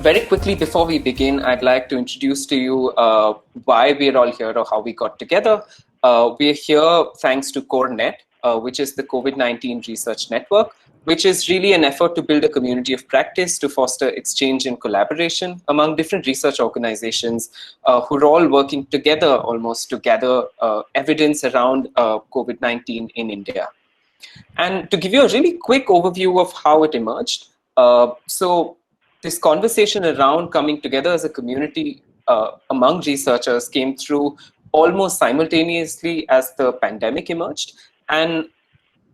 Very quickly, before we begin, I'd like to introduce to you why we're all here or how we got together. We're here thanks to CoreNet, which is the COVID-19 research network, which is really an effort to build a community of practice to foster exchange and collaboration among different research organizations who are all working together almost to gather evidence around COVID-19 in India. And to give you a really quick overview of how it emerged, so this conversation around coming together as a community among researchers came through almost simultaneously as the pandemic emerged. And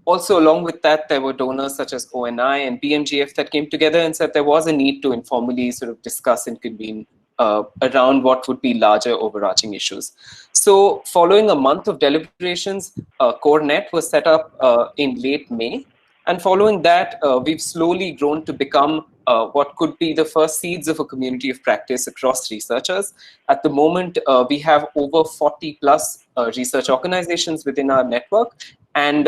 also along with that, there were donors such as ONI and BMGF that came together and said there was a need to informally sort of discuss and convene around what would be larger overarching issues. So following a month of deliberations, CoreNet was set up in late May. And following that, we've slowly grown to become what could be the first seeds of a community of practice across researchers. At the moment, we have over 40 plus research organizations within our network, and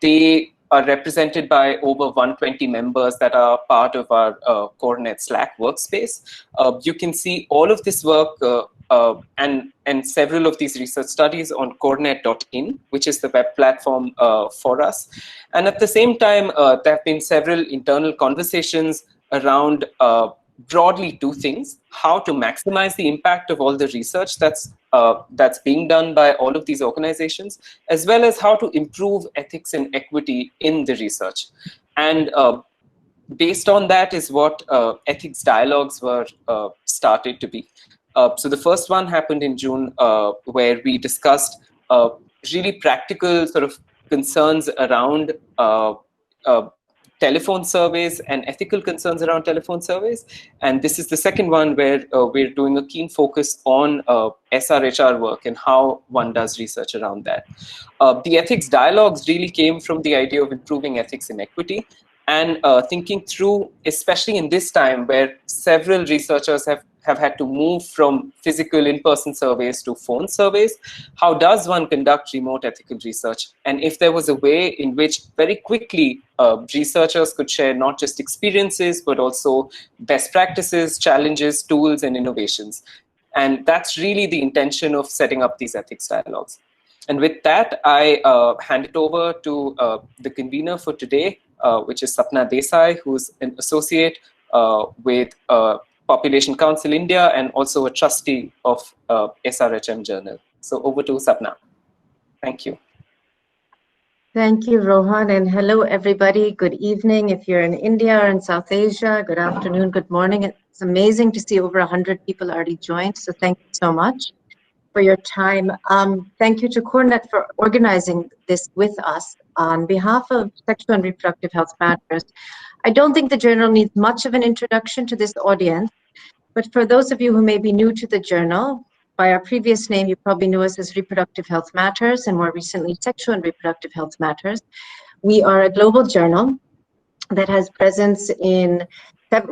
they are represented by over 120 members that are part of our CoreNet Slack workspace. You can see all of this work and several of these research studies on corenet.in, which is the web platform for us. And at the same time, there have been several internal conversations around broadly two things: how to maximize the impact of all the research that's being done by all of these organizations, as well as how to improve ethics and equity in the research. And based on that is what ethics dialogues were started to be. So the first one happened in June, where we discussed really practical sort of concerns around telephone surveys and ethical concerns around telephone surveys. And this is the second one where we're doing a keen focus on SRHR work and how one does research around that. The ethics dialogues really came from the idea of improving ethics and equity, and thinking through, especially in this time where several researchers have had to move from physical in-person surveys to phone surveys, how does one conduct remote ethical research? And if there was a way in which very quickly researchers could share not just experiences, but also best practices, challenges, tools, and innovations. And that's really the intention of setting up these ethics dialogues. And with that, I hand it over to the convener for today, which is Sapna Desai, who's an associate with Population Council India and also a trustee of SRHM Journal. So over to Sapna. Thank you. Thank you, Rohan, and hello, everybody. Good evening if you're in India or in South Asia. Good afternoon, good morning. It's amazing to see over 100 people already joined, so thank you so much for your time. Thank you to CoreNet for organizing this with us. On behalf of Sexual and Reproductive Health Matters, I don't think the journal needs much of an introduction to this audience, but for those of you who may be new to the journal, by our previous name, you probably knew us as Reproductive Health Matters, and more recently, Sexual and Reproductive Health Matters. We are a global journal that has presence in,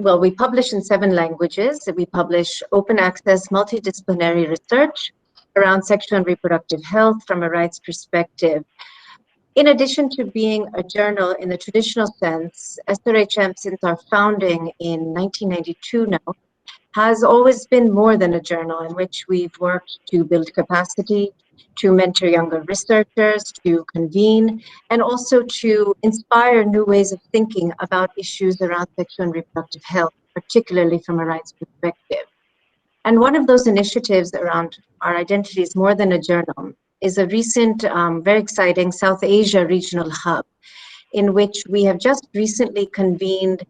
well, we publish in 7 languages. We publish open access, multidisciplinary research around sexual and reproductive health from a rights perspective. In addition to being a journal in the traditional sense, SRHM, since our founding in 1992 now, has always been more than a journal in which we've worked to build capacity, to mentor younger researchers, to convene, and also to inspire new ways of thinking about issues around sexual and reproductive health, particularly from a rights perspective. And one of those initiatives around our identity is more than a journal is a recent, very exciting South Asia regional hub, in which we have just recently convened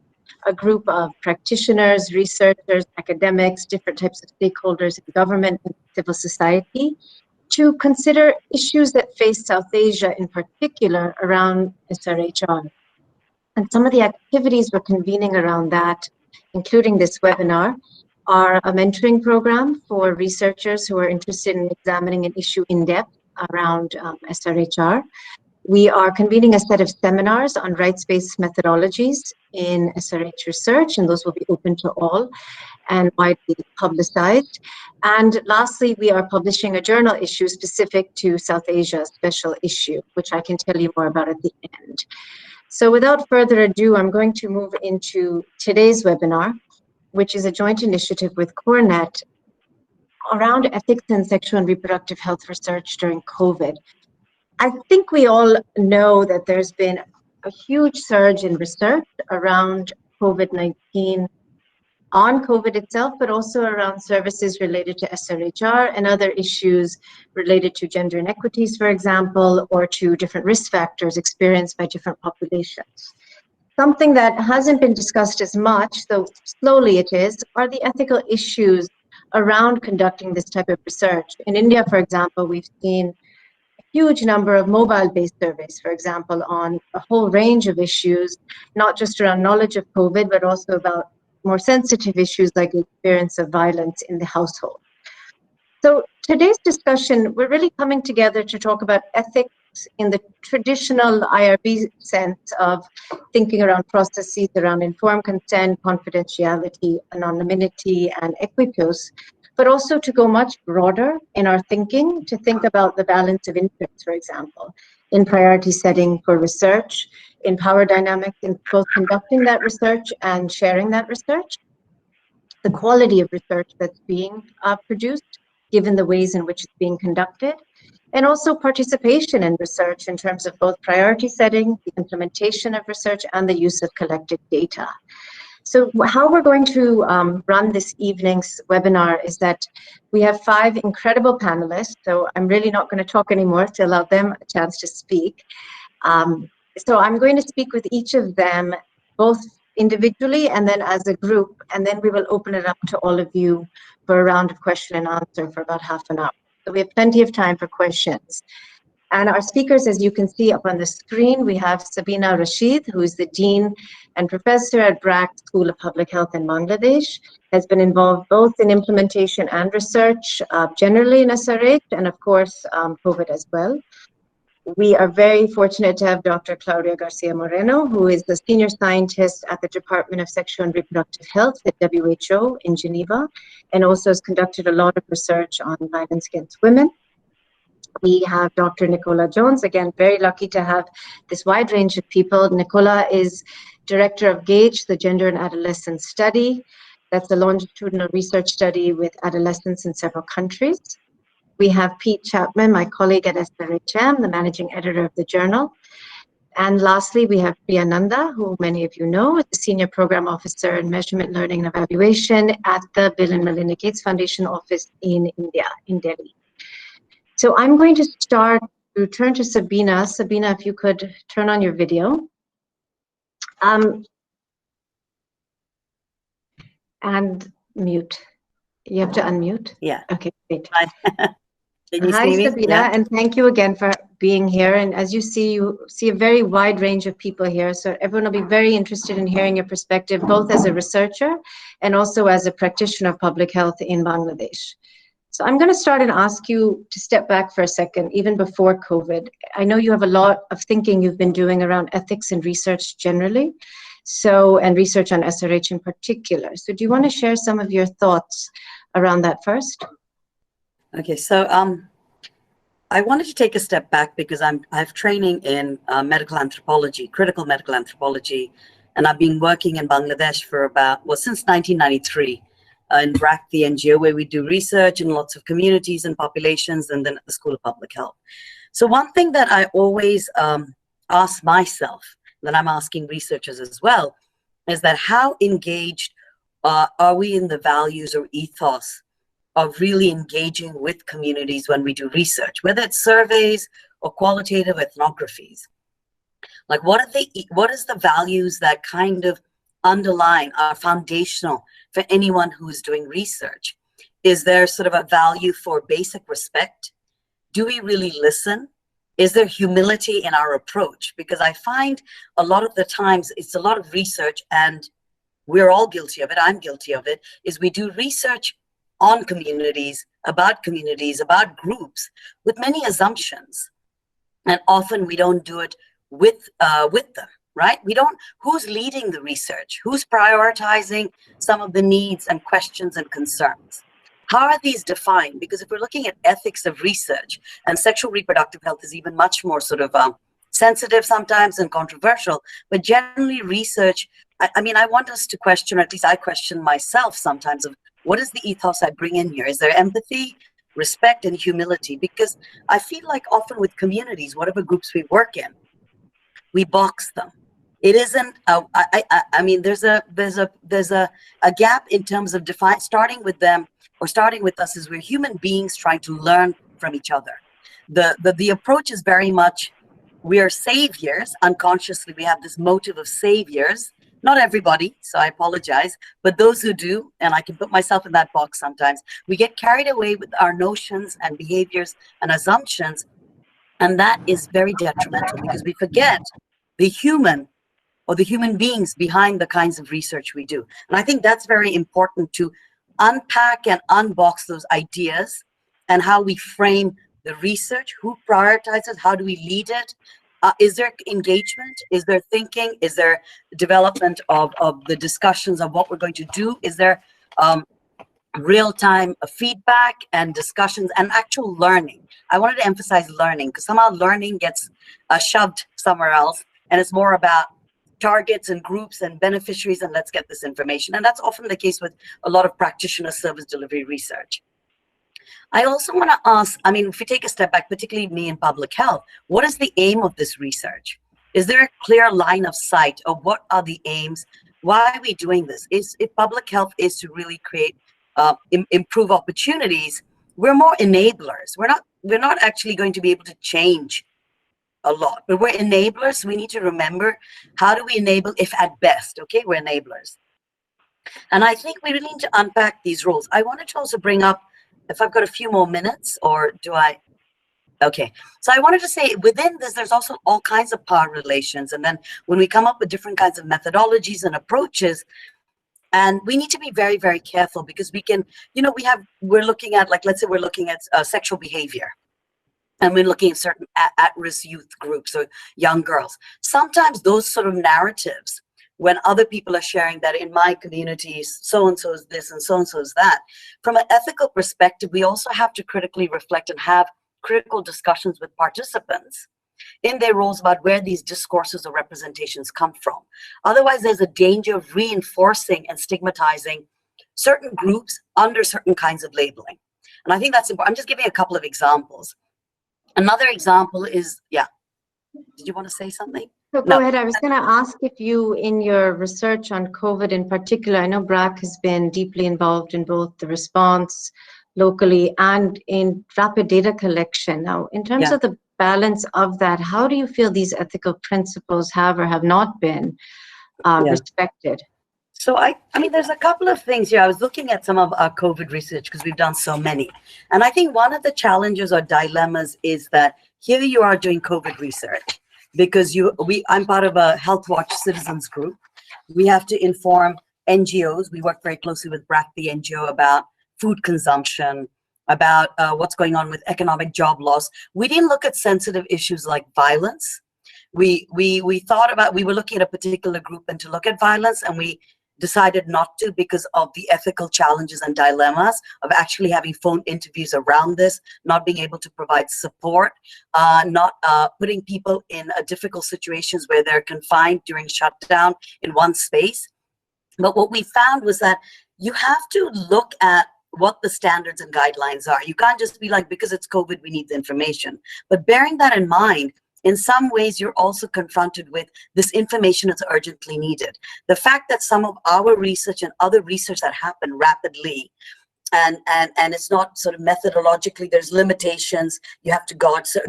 a group of practitioners, researchers, academics, different types of stakeholders in government and civil society to consider issues that face South Asia in particular around SRHR. And some of the activities we're convening around that, including this webinar, are a mentoring program for researchers who are interested in examining an issue in depth around SRHR. We are convening a set of seminars on rights-based methodologies in SRH research, and those will be open to all and widely publicized. And lastly, we are publishing a journal issue specific to South Asia special issue, which I can tell you more about at the end. So without further ado, I'm going to move into today's webinar. which is a joint initiative with CoreNet around ethics in sexual and reproductive health research during COVID. I think we all know that there's been a huge surge in research around COVID-19, on COVID itself, but also around services related to SRHR and other issues related to gender inequities, for example, or to different risk factors experienced by different populations. Something that hasn't been discussed as much, though slowly it is, are the ethical issues around conducting this type of research. In India, for example, we've seen a huge number of mobile-based surveys, for example, on a whole range of issues, not just around knowledge of COVID, but also about more sensitive issues like the experience of violence in the household. So today's discussion, we're really coming together to talk about ethics in the traditional IRB sense of thinking around processes around informed consent, confidentiality, anonymity, and equipoise, but also to go much broader in our thinking, to think about the balance of interests, for example, in priority setting for research, in power dynamics, in both conducting that research and sharing that research, the quality of research that's being produced, given the ways in which it's being conducted, and also participation in research in terms of both priority setting, the implementation of research, and the use of collected data. So how we're going to run this evening's webinar is that we have 5 incredible panelists, so I'm really not going to talk anymore to allow them a chance to speak. So I'm going to speak with each of them, both individually and then as a group, and then we will open it up to all of you for a round of question and answer for about half an hour. So we have plenty of time for questions. And our speakers, as you can see up on the screen, we have Sabina Rashid, who is the Dean and Professor at Brac School of Public Health in Bangladesh, has been involved both in implementation and research, generally in SRH, and of course, COVID as well. We are very fortunate to have Dr. Claudia Garcia Moreno, who is the Senior Scientist at the Department of Sexual and Reproductive Health at WHO in Geneva, and also has conducted a lot of research on violence against women. We have Dr. Nicola Jones, again, very lucky to have this wide range of people. Nicola is Director of GAGE, the Gender and Adolescent Study. That's a longitudinal research study with adolescents in several countries. We have Pete Chapman, my colleague at SRHM, the Managing Editor of the journal. And lastly, we have Priya Nanda, who many of you know, is the Senior Program Officer in Measurement, Learning and Evaluation at the Bill and Melinda Gates Foundation office in India, in Delhi. So I'm going to turn to Sabina. Sabina, if you could turn on your video. And mute. You have to unmute? Yeah. Okay, great. Hi, Sabina, yeah. and thank you again for being here. And as you see a very wide range of people here. So everyone will be very interested in hearing your perspective, both as a researcher and also as a practitioner of public health in Bangladesh. So I'm going to start and ask you to step back for a second, even before COVID. I know you have a lot of thinking you've been doing around ethics and research generally, and research on SRH in particular. So do you want to share some of your thoughts around that first? Okay, so I wanted to take a step back because I have training in medical anthropology, critical medical anthropology, and I've been working in Bangladesh for since 1993 in Brac, the NGO, where we do research in lots of communities and populations, and then at the School of Public Health. So one thing that I always ask myself, that I'm asking researchers as well, is that how engaged are we in the values or ethos of really engaging with communities when we do research, whether it's surveys or qualitative ethnographies? Like what is the values that kind of underline, are foundational for anyone who's doing research? Is there sort of a value for basic respect? Do we really listen? Is there humility in our approach? Because I find a lot of the times it's a lot of research, and we're all guilty of it, I'm guilty of it, is we do research on communities, about groups, with many assumptions. And often we don't do it with them, right? Who's leading the research? Who's prioritizing some of the needs and questions and concerns? How are these defined? Because if we're looking at ethics of research, and sexual reproductive health is even much more sort of sensitive sometimes and controversial, but generally research I mean, I want us to question, or at least I question myself sometimes, of what is the ethos I bring in here? Is there empathy, respect, and humility? Because I feel like often with communities, whatever groups we work in, we box them. It isn't. I mean, there's a gap in terms of starting with them or starting with us, is we're human beings trying to learn from each other. The approach is very much, we are saviors. Unconsciously, we have this motive of saviors. Not everybody, so I apologize, but those who do, and I can put myself in that box sometimes, we get carried away with our notions and behaviors and assumptions, and that is very detrimental because we forget the human or the human beings behind the kinds of research we do. And I think that's very important, to unpack and unbox those ideas and how we frame the research, who prioritizes, how do we lead it? Is there engagement? Is there thinking? Is there development of the discussions of what we're going to do? Is there real-time feedback and discussions and actual learning? I wanted to emphasize learning, because somehow learning gets shoved somewhere else, and it's more about targets and groups and beneficiaries, and let's get this information. And that's often the case with a lot of practitioner service delivery research. I also want to ask, I mean, if we take a step back, particularly me in public health, what is the aim of this research? Is there a clear line of sight of what are the aims? Why are we doing this? If public health is to really create, improve opportunities, we're more enablers. We're not actually going to be able to change a lot, but we're enablers. We need to remember, how do we enable, if at best, okay, we're enablers. And I think we really need to unpack these roles. I wanted to also bring up, if I've got a few more minutes, or do I? Okay, so I wanted to say, within this, there's also all kinds of power relations. And then when we come up with different kinds of methodologies and approaches, and we need to be very, very careful, because we can, you know, we're looking at, like, let's say we're looking at sexual behavior, and we're looking at certain at-risk youth groups or young girls. Sometimes those sort of narratives, when other people are sharing that in my community, so-and-so is this and so-and-so is that, from an ethical perspective, we also have to critically reflect and have critical discussions with participants in their roles about where these discourses or representations come from. Otherwise, there's a danger of reinforcing and stigmatizing certain groups under certain kinds of labeling. And I think that's important. I'm just giving a couple of examples. Another example is, yeah, did you want to say something? So go ahead. I was going to ask if you, in your research on COVID in particular, I know Brac has been deeply involved in both the response locally and in rapid data collection. Now, in terms of the balance of that, how do you feel these ethical principles have or have not been respected? So I mean, there's a couple of things here. I was looking at some of our COVID research, because we've done so many. And I think one of the challenges or dilemmas is that here you are doing COVID research, because I'm part of a Health Watch citizens group. We have to inform NGOs. We work very closely with Brac, the NGO, about food consumption, about what's going on with economic job loss. We didn't look at sensitive issues like violence. We thought about, we were looking at a particular group and to look at violence, and we decided not to, because of the ethical challenges and dilemmas of actually having phone interviews around this, not being able to provide support, not putting people in difficult situations where they're confined during shutdown in one space. But what we found was that you have to look at what the standards and guidelines are. You can't just be like, because it's COVID, we need the information. But bearing that in mind, in some ways, you're also confronted with this information is urgently needed. The fact that some of our research and other research that happen rapidly, and it's not sort of methodologically, there's limitations, you have to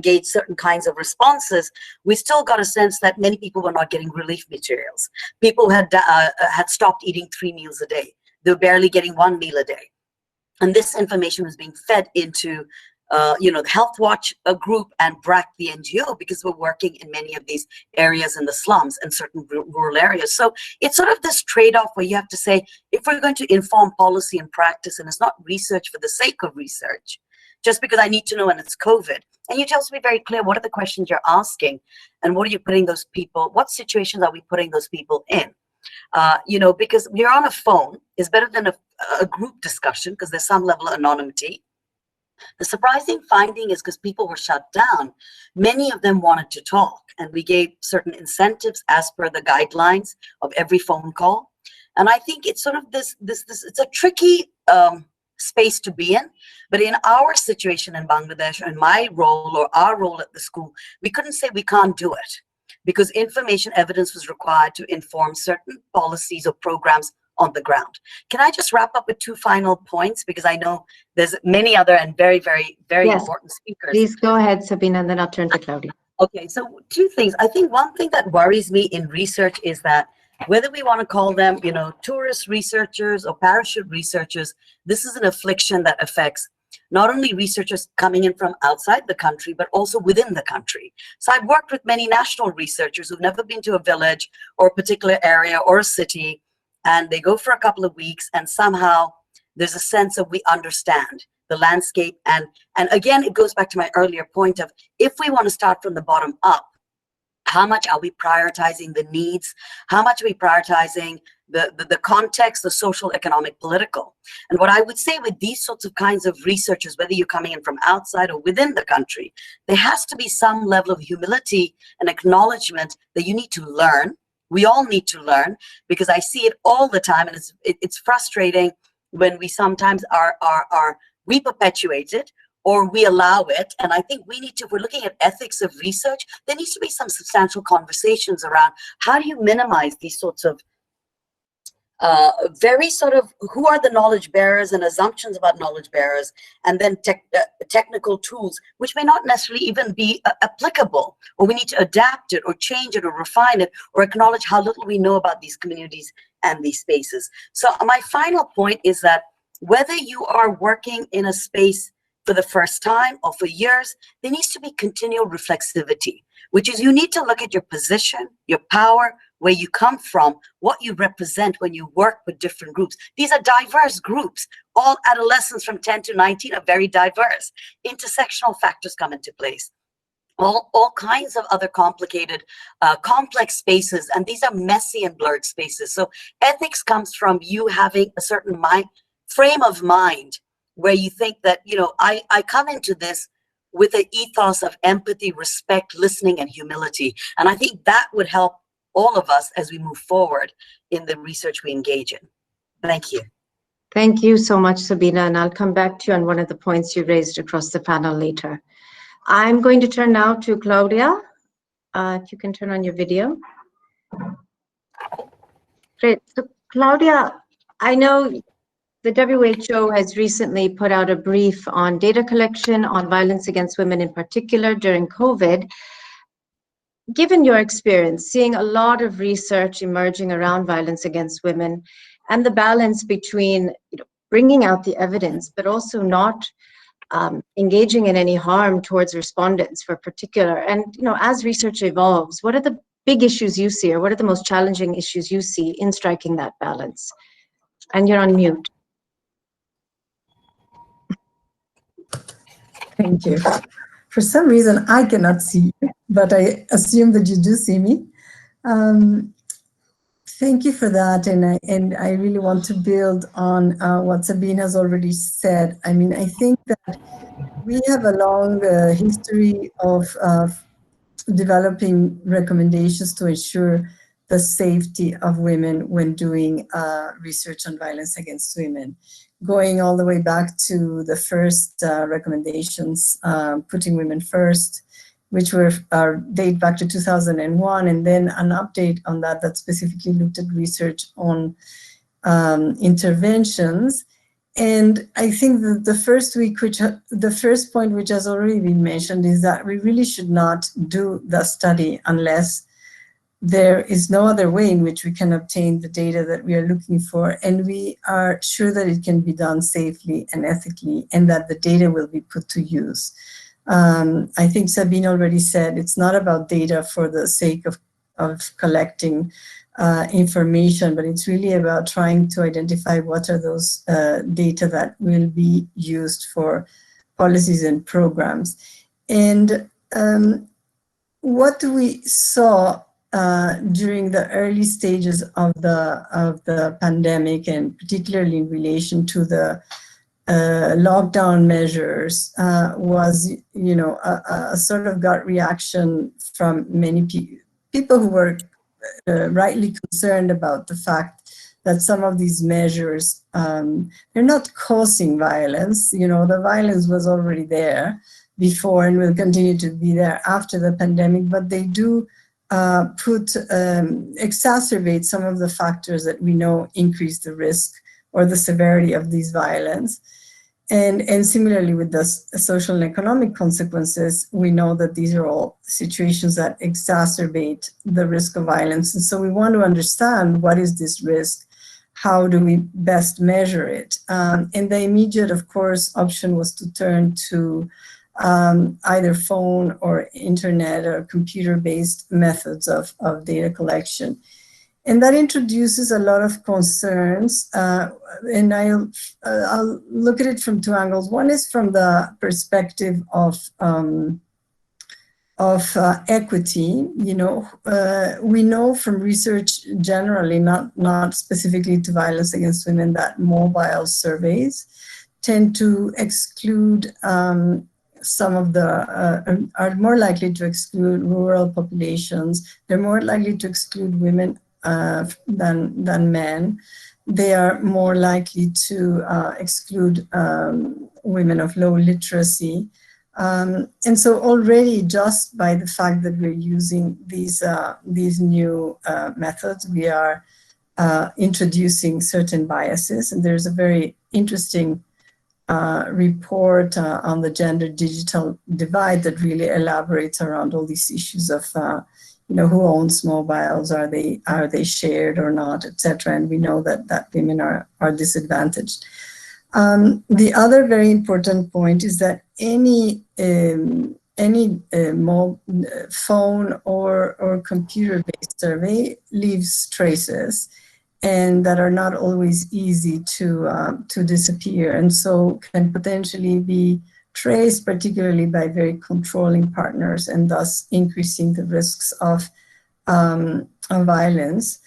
gauge certain kinds of responses, we still got a sense that many people were not getting relief materials. People had stopped eating 3 meals a day. They were barely getting 1 meal a day. And this information was being fed into the Health Watch group and Brac, the NGO, because we're working in many of these areas in the slums and certain rural areas. So it's sort of this trade-off where you have to say, if we're going to inform policy and practice, and it's not research for the sake of research, just because I need to know when it's COVID, and you tell us to be very clear, what are the questions you're asking, and what are you putting those people, what situations are we putting those people in? Because you're on a phone is better than a group discussion, because there's some level of anonymity. The surprising finding is because people were shut down, many of them wanted to talk, and we gave certain incentives as per the guidelines of every phone call. And I think it's sort of it's a tricky space to be in, but in our situation in Bangladesh and my role or our role at the school, we couldn't say we can't do it because information evidence was required to inform certain policies or programs on the ground. Can I just wrap up with 2 final points? Because I know there's many other and very, very, very Yes, important speakers. Please go ahead, Sabina, and then I'll turn to Claudia. Okay, so 2 things. I think one thing that worries me in research is that whether we want to call them, you know, tourist researchers or parachute researchers, this is an affliction that affects not only researchers coming in from outside the country, but also within the country. So I've worked with many national researchers who've never been to a village or a particular area or a city, and they go for a couple of weeks and somehow there's a sense of we understand the landscape. And again, it goes back to my earlier point of if we want to start from the bottom up, how much are we prioritizing the needs? How much are we prioritizing the context, the social, economic, political? And what I would say with these sorts of kinds of researchers, whether you're coming in from outside or within the country, there has to be some level of humility and acknowledgement that you need to learn. We all need to learn, because I see it all the time, and it's frustrating when we sometimes we perpetuate it or we allow it. And I think we need to, if we're looking at ethics of research, there needs to be some substantial conversations around how do you minimize these sorts of very sort of who are the knowledge bearers and assumptions about knowledge bearers, and then technical tools which may not necessarily even be applicable, or we need to adapt it or change it or refine it or acknowledge how little we know about these communities and these spaces. So my final point is that whether you are working in a space for the first time or for years, there needs to be continual reflexivity, which is you need to look at your position, your power, where you come from, what you represent when you work with different groups. These are diverse groups. All adolescents from 10 to 19 are very diverse. Intersectional factors come into place. All kinds of other complicated, complex spaces, and these are messy and blurred spaces. So ethics comes from you having a certain frame of mind where you think that, you know, I come into this with an ethos of empathy, respect, listening, and humility. And I think that would help all of us as we move forward in the research we engage in. Thank you. Thank you so much, Sabina, and I'll come back to you on one of the points you raised across the panel later. I'm going to turn now to Claudia. If you can turn on your video. Great. So, Claudia, I know the WHO has recently put out a brief on data collection on violence against women in particular during COVID. Given your experience, seeing a lot of research emerging around violence against women and the balance between bringing out the evidence, but also not engaging in any harm towards respondents for particular, and as research evolves, what are the big issues you see, or what are the most challenging issues you see in striking that balance? And you're on mute. Thank you. For some reason, I cannot see you, but I assume that you do see me. Thank you for that, and I really want to build on what Sabina has already said. I mean, I think that we have a long history of developing recommendations to ensure the safety of women when doing research on violence against women, going all the way back to the first recommendations, putting women first, which were date back to 2001, and then an update on that specifically looked at research on interventions. And I think that the first point which has already been mentioned is that we really should not do the study unless there is no other way in which we can obtain the data that we are looking for, and we are sure that it can be done safely and ethically, and that the data will be put to use. I think Sabina already said it's not about data for the sake of collecting information, but it's really about trying to identify what are those data that will be used for policies and programs. And what we saw during the early stages of the pandemic, and particularly in relation to the lockdown measures was, you know, a sort of gut reaction from many people who were rightly concerned about the fact that some of these measures, they're not causing violence. You know, the violence was already there before and will continue to be there after the pandemic, but they do exacerbate some of the factors that we know increase the risk or the severity of these violence. And similarly with the social and economic consequences, we know that these are all situations that exacerbate the risk of violence. And so we want to understand what is this risk? How do we best measure it? And the immediate, of course, option was to turn to either phone or internet or computer-based methods of data collection. And that introduces a lot of concerns, and I'll look at it from two angles. One is from the perspective of equity. You know, we know from research generally, not specifically to violence against women, that mobile surveys tend to exclude some of the, are more likely to exclude rural populations. They're more likely to exclude women than men. They are more likely to exclude women of low literacy. And so already just by the fact that we're using these new methods, we are introducing certain biases. And there's a very interesting report on the gender digital divide that really elaborates around all these issues of you know, who owns mobiles, are they shared or not, etc. And we know that women are disadvantaged. The other very important point is that any phone or computer-based survey leaves traces, and that are not always easy to disappear, and so can potentially be traced, particularly by very controlling partners, and thus increasing the risks of violence.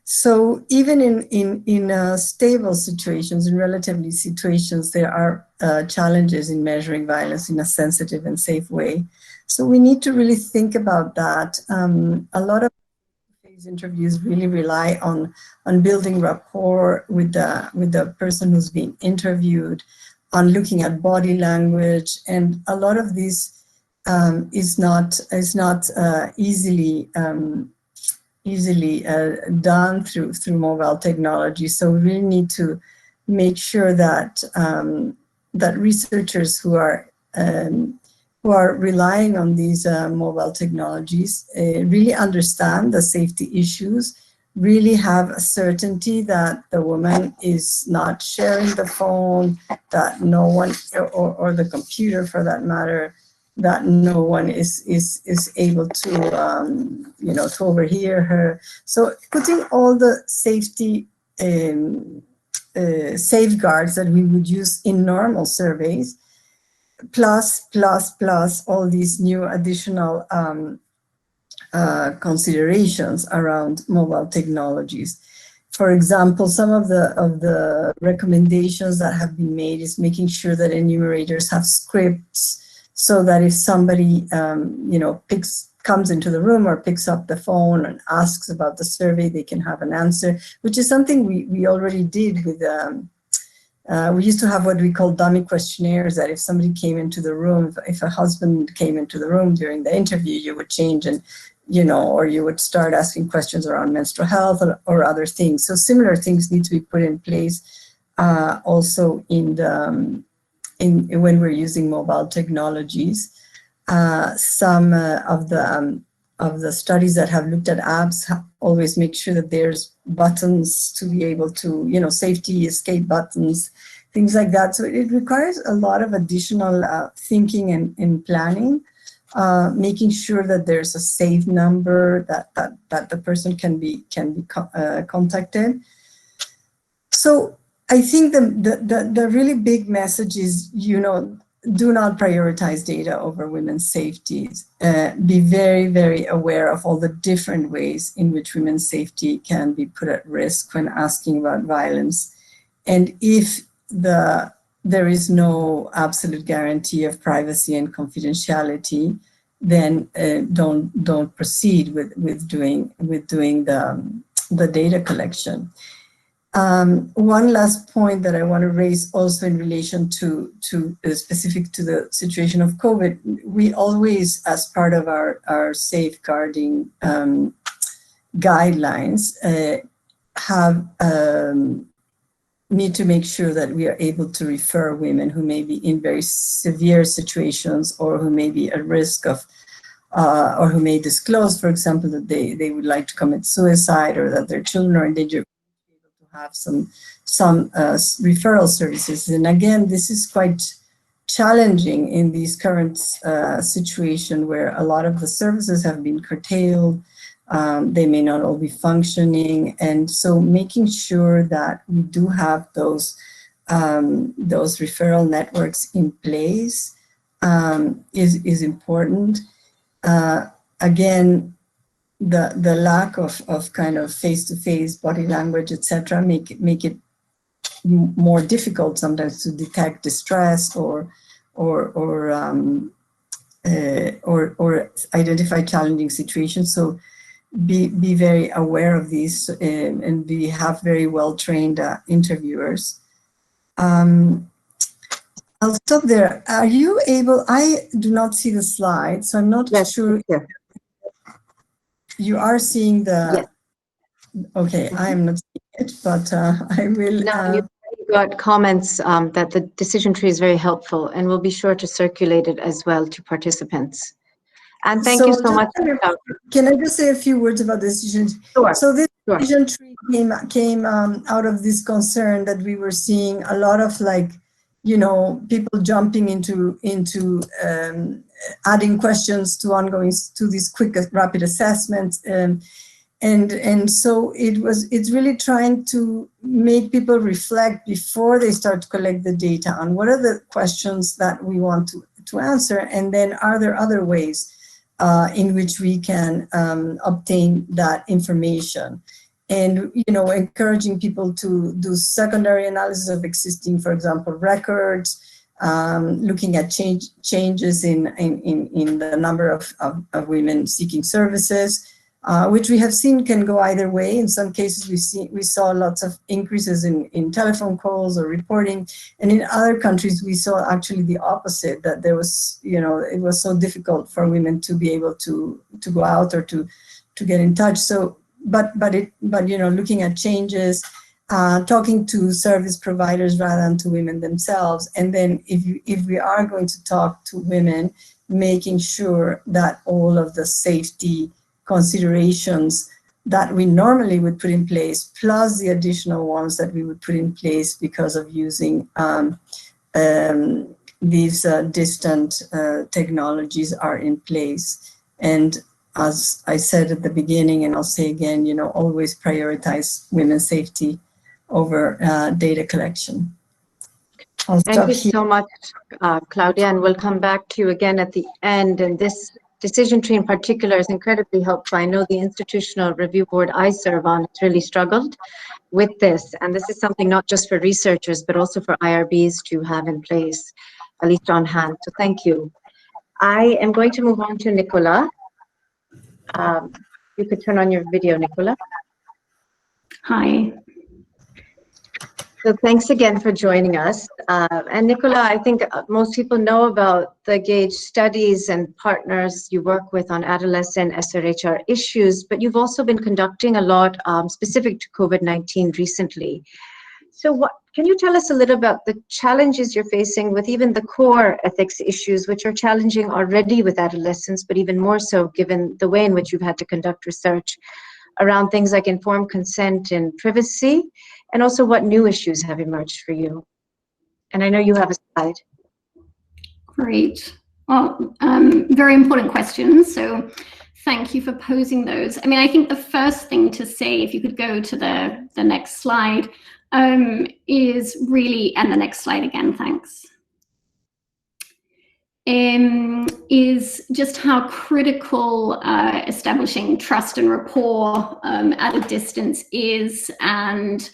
So even in stable situations, in relatively situations, there are challenges in measuring violence in a sensitive and safe way. So we need to really think about that. A lot of these interviews really rely on building rapport with the person who's being interviewed, on looking at body language, and a lot of this is not easily done through mobile technology. So we really need to make sure that that researchers who are relying on these mobile technologies really understand the safety issues, really have a certainty that the woman is not sharing the phone, that no one, or the computer for that matter, that no one is able to, you know, to overhear her. So putting all the safety safeguards that we would use in normal surveys, plus all these new additional considerations around mobile technologies. For example, some of the recommendations that have been made is making sure that enumerators have scripts, so that if somebody you know, comes into the room or picks up the phone and asks about the survey, they can have an answer, which is something we already did with we used to have what we call dummy questionnaires, that if somebody came into the room, if a husband came into the room during the interview, you would change and, you know, or you would start asking questions around menstrual health or other things. So similar things need to be put in place also in the when we're using mobile technologies. Some of the studies that have looked at apps always make sure that there's buttons to be able to, you know, safety escape buttons, things like that. So it requires a lot of additional thinking and planning, making sure that there's a safe number that the person can be contacted. So I think the really big message is, you know, do not prioritize data over women's safety. Be very, very aware of all the different ways in which women's safety can be put at risk when asking about violence. And if the there is no absolute guarantee of privacy and confidentiality, then don't proceed with doing the data collection. One last point that I want to raise also in relation to specific to the situation of COVID, we always, as part of our safeguarding guidelines, need to make sure that we are able to refer women who may be in very severe situations or who may be at risk of, or who may disclose, for example, that they would like to commit suicide or that their children are in danger, to have some referral services. And again, this is quite challenging in this current situation where a lot of the services have been curtailed. They may not all be functioning, and so making sure that we do have those referral networks in place is important. Again, the lack of kind of face-to-face body language, etc., make it more difficult sometimes to detect distress or identify challenging situations. So be very aware of these and we have very well-trained interviewers. I'll stop there. Are you able, I do not see the slide, so I'm not sure. Yeah. You are seeing the, yes. Okay, I am not seeing it, but I will. No, you've got comments that the decision tree is very helpful, and we'll be sure to circulate it as well to participants. And thank you so much. Can I just say a few words about the decision? Sure. So this decision tree came out of this concern that we were seeing a lot of, like, you know, people jumping into adding questions to these quick rapid assessments, and so it's really trying to make people reflect before they start to collect the data on what are the questions that we want to answer, and then are there other ways in which we can obtain that information. And, you know, encouraging people to do secondary analysis of existing, for example, records, looking at changes in the number of women seeking services, which we have seen can go either way. In some cases, we saw lots of increases in telephone calls or reporting, and in other countries we saw actually the opposite, that there was, you know, it was so difficult for women to be able to go out or to get in touch. So, but you know, looking at changes, talking to service providers rather than to women themselves, and then if we are going to talk to women, making sure that all of the safety considerations that we normally would put in place, plus the additional ones that we would put in place because of using these distant technologies, are in place. And as I said at the beginning, and I'll say again, you know, always prioritize women's safety over data collection. Thank you so much, Claudia, and we'll come back to you again at the end. And this decision tree in particular is incredibly helpful. I know the institutional review board I serve on has really struggled with this, and this is something not just for researchers, but also for IRBs to have in place, at least on hand. So thank you. I am going to move on to Nicola. You could turn on your video, Nicola. Hi. So thanks again for joining us. And Nicola, I think most people know about the GAGE studies and partners you work with on adolescent SRHR issues, but you've also been conducting a lot specific to COVID-19 recently. So can you tell us a little about the challenges you're facing with even the core ethics issues, which are challenging already with adolescents, but even more so given the way in which you've had to conduct research around things like informed consent and privacy, and also what new issues have emerged for you? And I know you have a slide. Great. Well, very important questions. So thank you for posing those. I mean, I think the first thing to say, if you could go to the next slide, is really, and the next slide again, thanks, is just how critical establishing trust and rapport at a distance is, and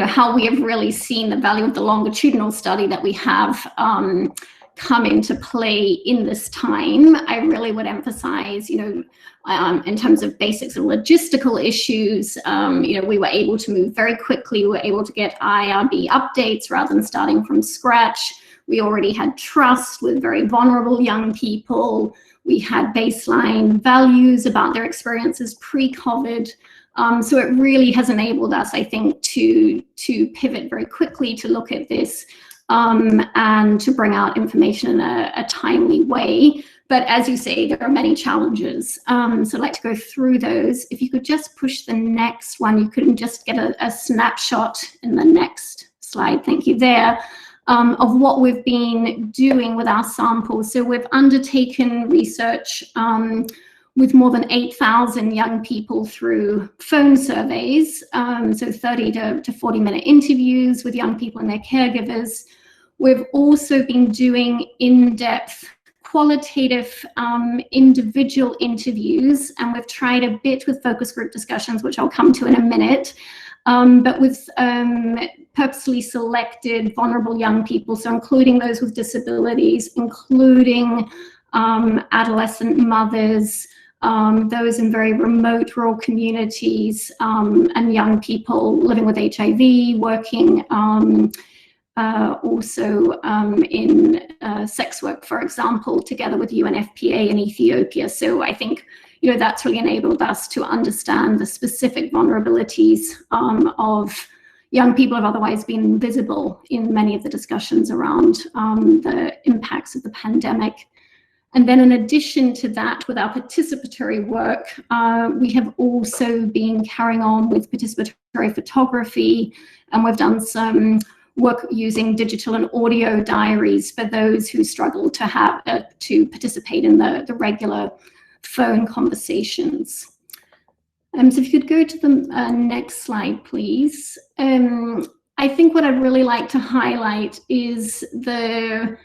how we have really seen the value of the longitudinal study that we have come into play in this time. I really would emphasize, in terms of basics of logistical issues, we were able to move very quickly. We were able to get IRB updates rather than starting from scratch. We already had trust with very vulnerable young people. We had baseline values about their experiences pre-COVID. So it really has enabled us, I think, to pivot very quickly to look at this and to bring out information in a timely way. But as you say, there are many challenges. So I'd like to go through those. If you could just push the next one, you could just get a snapshot in the next slide. Thank you there. Of what we've been doing with our samples. So we've undertaken research with more than 8,000 young people through phone surveys, so 30 to 40-minute interviews with young people and their caregivers. We've also been doing in-depth qualitative individual interviews, and we've tried a bit with focus group discussions, which I'll come to in a minute, but with purposely selected vulnerable young people, so including those with disabilities, including adolescent mothers, those in very remote rural communities, and young people living with HIV, working also in sex work, for example, together with UNFPA in Ethiopia. So I think that's really enabled us to understand the specific vulnerabilities of young people who have otherwise been invisible in many of the discussions around the impacts of the pandemic. And then in addition to that, with our participatory work, we have also been carrying on with participatory photography, and we've done some work using digital and audio diaries for those who struggle to have to participate in the regular phone conversations. So if you could go to the next slide, please. I think what I'd really like to highlight is the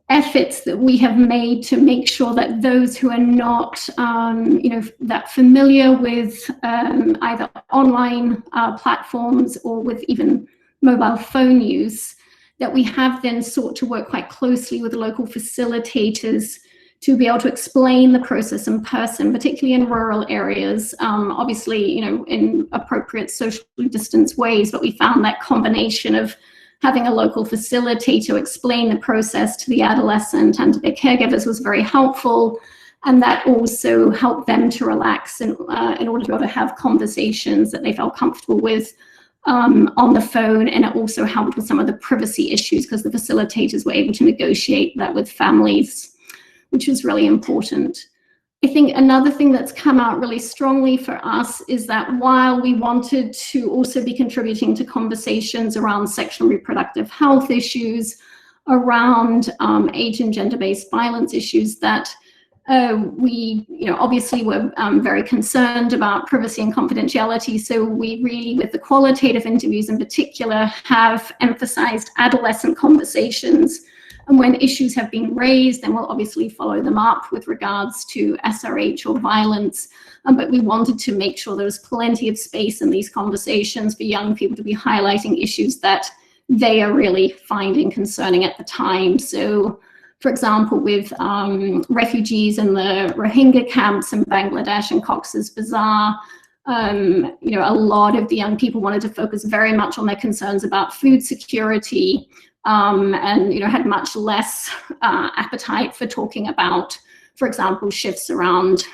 efforts that we have made to make sure that those who are not, that familiar with either online platforms or with even mobile phone use, that we have then sought to work quite closely with local facilitators to be able to explain the process in person, particularly in rural areas, obviously, in appropriate socially distanced ways, but we found that combination of having a local facilitator explain the process to the adolescent and to their caregivers was very helpful. And that also helped them to relax in order to be able to have conversations that they felt comfortable with on the phone. And it also helped with some of the privacy issues because the facilitators were able to negotiate that with families, which was really important. I think another thing that's come out really strongly for us is that while we wanted to also be contributing to conversations around sexual and reproductive health issues, around age and gender-based violence issues, that we, obviously were very concerned about privacy and confidentiality. So we really, with the qualitative interviews in particular, have emphasized adolescent conversations. And when issues have been raised, then we'll obviously follow them up with regards to SRH or violence. But we wanted to make sure there was plenty of space in these conversations for young people to be highlighting issues that they are really finding concerning at the time. So, for example, with refugees in the Rohingya camps in Bangladesh and Cox's Bazar, a lot of the young people wanted to focus very much on their concerns about food security, and had much less appetite for talking about, for example, shifts around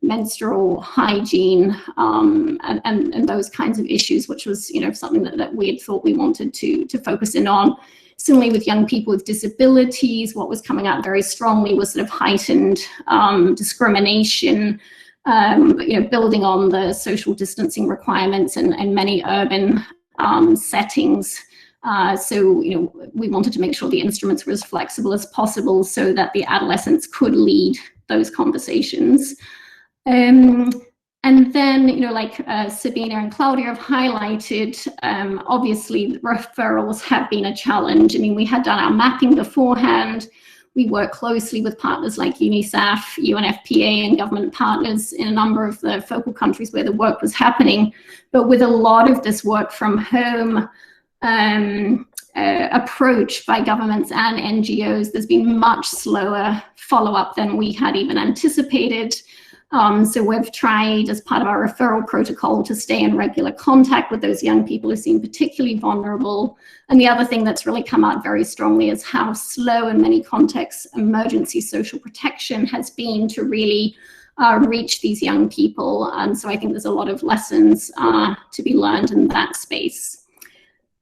menstrual hygiene and those kinds of issues, which was something that we had thought we wanted to focus in on. Similarly, with young people with disabilities, what was coming out very strongly was sort of heightened discrimination, building on the social distancing requirements in many urban settings. So, we wanted to make sure the instruments were as flexible as possible so that the adolescents could lead those conversations. And then, like Sabina and Claudia have highlighted, obviously referrals have been a challenge. I mean, we had done our mapping beforehand. We work closely with partners like UNICEF, UNFPA, and government partners in a number of the focal countries where the work was happening. But with a lot of this work from home approach by governments and NGOs, there's been much slower follow-up than we had even anticipated. So we've tried, as part of our referral protocol, to stay in regular contact with those young people who seem particularly vulnerable. And the other thing that's really come out very strongly is how slow in many contexts emergency social protection has been to really reach these young people. And so I think there's a lot of lessons to be learned in that space.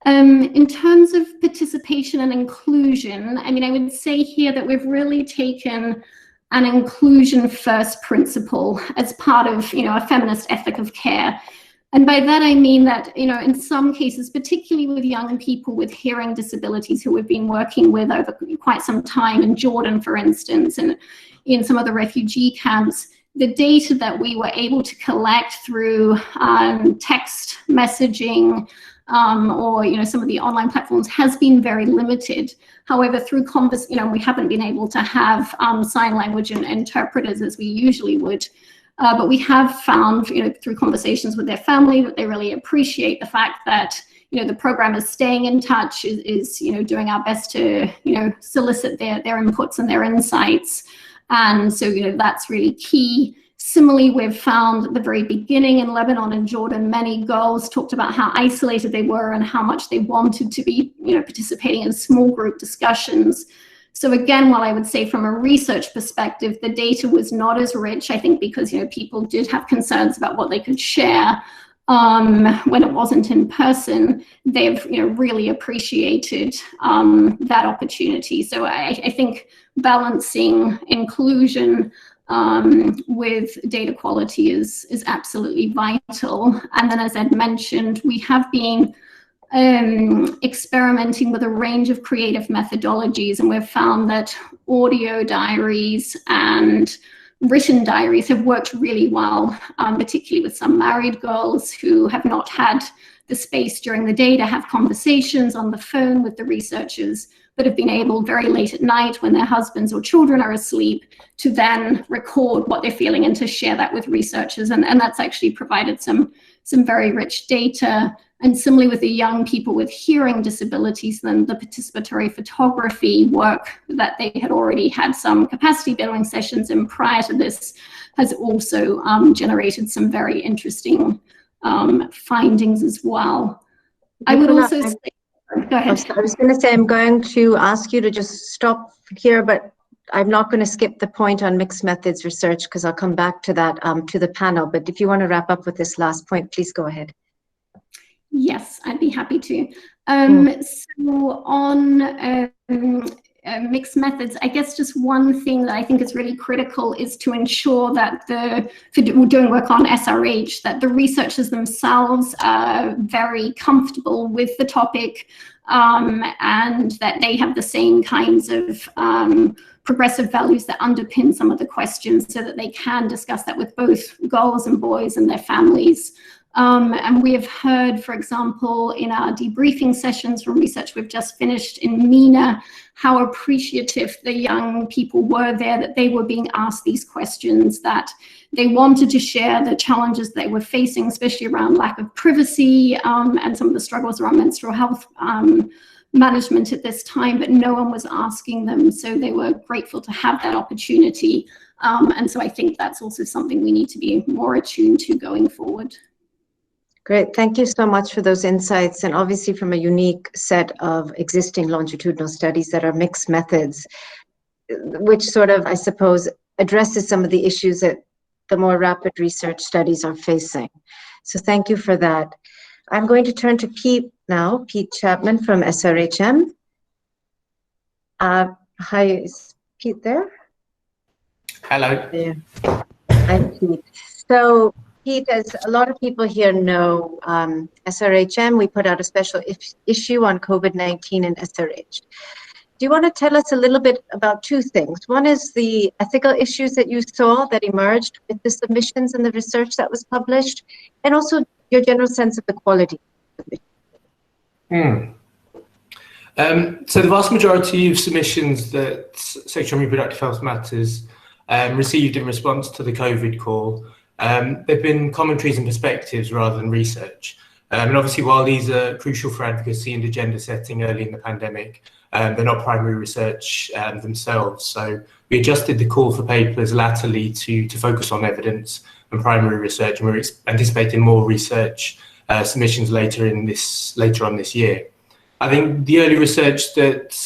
In terms of participation and inclusion, I mean, I would say here that we've really taken an inclusion first principle as part of, a feminist ethic of care. And by that, I mean that, in some cases, particularly with young people with hearing disabilities who we've been working with over quite some time in Jordan, for instance, and in some of the refugee camps, the data that we were able to collect through text messaging or some of the online platforms has been very limited. However, through we haven't been able to have sign language and interpreters as we usually would. But we have found, through conversations with their family, that they really appreciate the fact that, the program is staying in touch, is doing our best to, solicit their inputs and their insights. And so, that's really key. Similarly, we've found at the very beginning in Lebanon and Jordan, many girls talked about how isolated they were and how much they wanted to be, participating in small group discussions. So again, while I would say from a research perspective, the data was not as rich, I think because, people did have concerns about what they could share when it wasn't in person, they've, really appreciated that opportunity. So I think balancing inclusion with data quality is absolutely vital. And then, as Ed mentioned, we have been experimenting with a range of creative methodologies, and we've found that audio diaries and written diaries have worked really well, particularly with some married girls who have not had the space during the day to have conversations on the phone with the researchers, but have been able very late at night when their husbands or children are asleep to then record what they're feeling and to share that with researchers. And that's actually provided some very rich data. And similarly with the young people with hearing disabilities, then the participatory photography work that they had already had some capacity building sessions in prior to this has also generated some very interesting findings as well. I would also say, go ahead. I was going to say, I'm going to ask you to just stop here, but I'm not going to skip the point on mixed methods research because I'll come back to that to the panel. But if you want to wrap up with this last point, please go ahead. Yes, I'd be happy to. So on mixed methods, I guess just one thing that I think is really critical is to ensure that for doing work on SRH, that the researchers themselves are very comfortable with the topic and that they have the same kinds of progressive values that underpin some of the questions so that they can discuss that with both girls and boys and their families. And we have heard, for example, in our debriefing sessions from research we've just finished in MENA, how appreciative the young people were there, that they were being asked these questions, that they wanted to share the challenges they were facing, especially around lack of privacy and some of the struggles around menstrual health management at this time, but no one was asking them. So they were grateful to have that opportunity. And so I think that's also something we need to be more attuned to going forward. Great, thank you so much for those insights, and obviously from a unique set of existing longitudinal studies that are mixed methods, which sort of, I suppose, addresses some of the issues that the more rapid research studies are facing. So thank you for that. I'm going to turn to Pete now, Pete Chapman from SRHM. Hi, is Pete there? Hello. Yeah. Hi, Pete. So, Pete, as a lot of people here know, SRHM, we put out a special issue on COVID-19 and SRH. Do you want to tell us a little bit about two things? One is the ethical issues that you saw that emerged with the submissions and the research that was published, and also your general sense of the quality of it. So the vast majority of submissions that Sexual and Reproductive Health Matters received in response to the COVID call, they've been commentaries and perspectives rather than research. And obviously, while these are crucial for advocacy and agenda setting early in the pandemic, they're not primary research themselves. So we adjusted the call for papers latterly to focus on evidence and primary research, and we're anticipating more research submissions later on this year. I think the early research that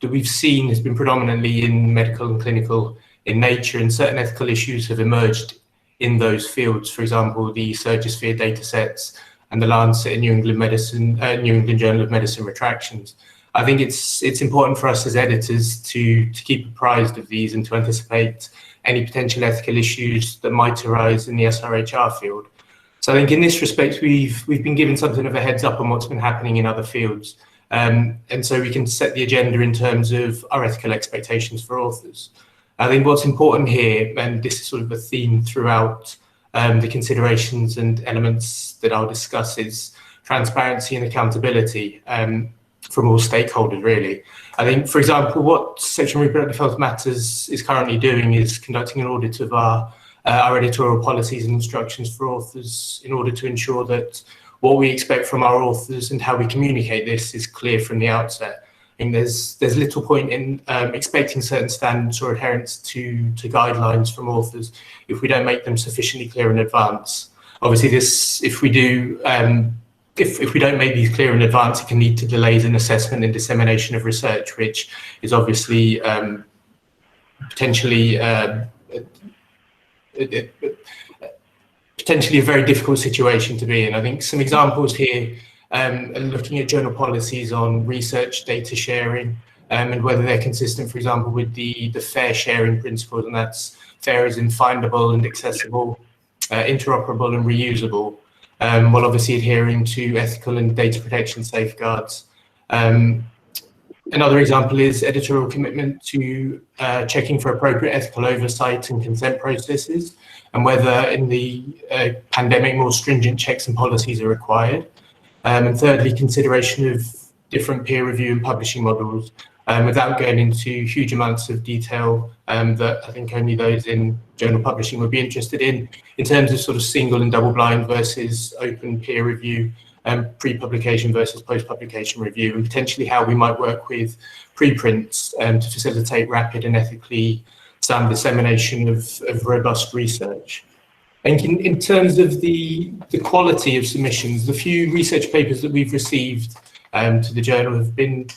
we've seen has been predominantly in medical and clinical in nature, and certain ethical issues have emerged in those fields. For example, the Surgisphere datasets and the Lancet and New England Journal of Medicine retractions. I think it's important for us as editors to keep apprised of these and to anticipate any potential ethical issues that might arise in the SRHR field. So I think in this respect, we've been given something of a heads up on what's been happening in other fields. And so we can set the agenda in terms of our ethical expectations for authors. I think what's important here, and this is sort of a theme throughout the considerations and elements that I'll discuss, is transparency and accountability from all stakeholders, really. I think, for example, what Sexual and Reproductive Health Matters is currently doing is conducting an audit of our editorial policies and instructions for authors in order to ensure that what we expect from our authors and how we communicate this is clear from the outset. I think there's little point in expecting certain standards or adherence to guidelines from authors if we don't make them sufficiently clear in advance. Obviously, if we don't make these clear in advance, it can lead to delays in assessment and dissemination of research, which is obviously potentially a very difficult situation to be in. I think some examples here are looking at journal policies on research data sharing and whether they're consistent, for example, with the fair sharing principles, and that's fair as in findable and accessible, interoperable and reusable, while obviously adhering to ethical and data protection safeguards. Another example is editorial commitment to checking for appropriate ethical oversight and consent processes, and whether in the pandemic more stringent checks and policies are required. And thirdly, consideration of different peer review and publishing models, without going into huge amounts of detail that I think only those in journal publishing would be interested in terms of sort of single and double blind versus open peer review, pre-publication versus post-publication review, and potentially how we might work with preprints to facilitate rapid and ethically sound dissemination of robust research. And in terms of the quality of submissions, the few research papers that we've received to the journal have been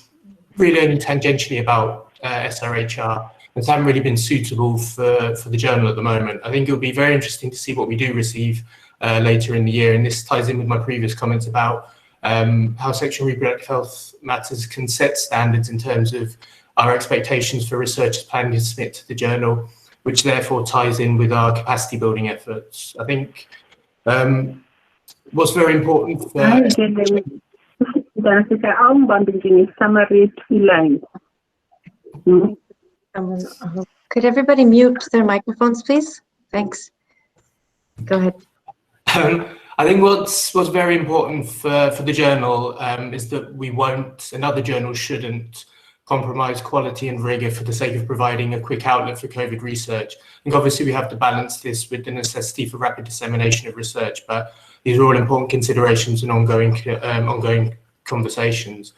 really only tangentially about SRHR, and haven't really been suitable for the journal at the moment. I think it'll be very interesting to see what we do receive later in the year, and this ties in with my previous comments about how Sexual and Reproductive Health Matters can set standards in terms of our expectations for researchers planning to submit to the journal, which therefore ties in with our capacity building efforts. I think what's very important for... Could everybody mute their microphones, please? Thanks. Go ahead. I think what's very important for the journal is that we won't, and other journals shouldn't, compromise quality and rigor for the sake of providing a quick outlet for COVID research. I think obviously we have to balance this with the necessity for rapid dissemination of research, but these are all important considerations and ongoing conversations.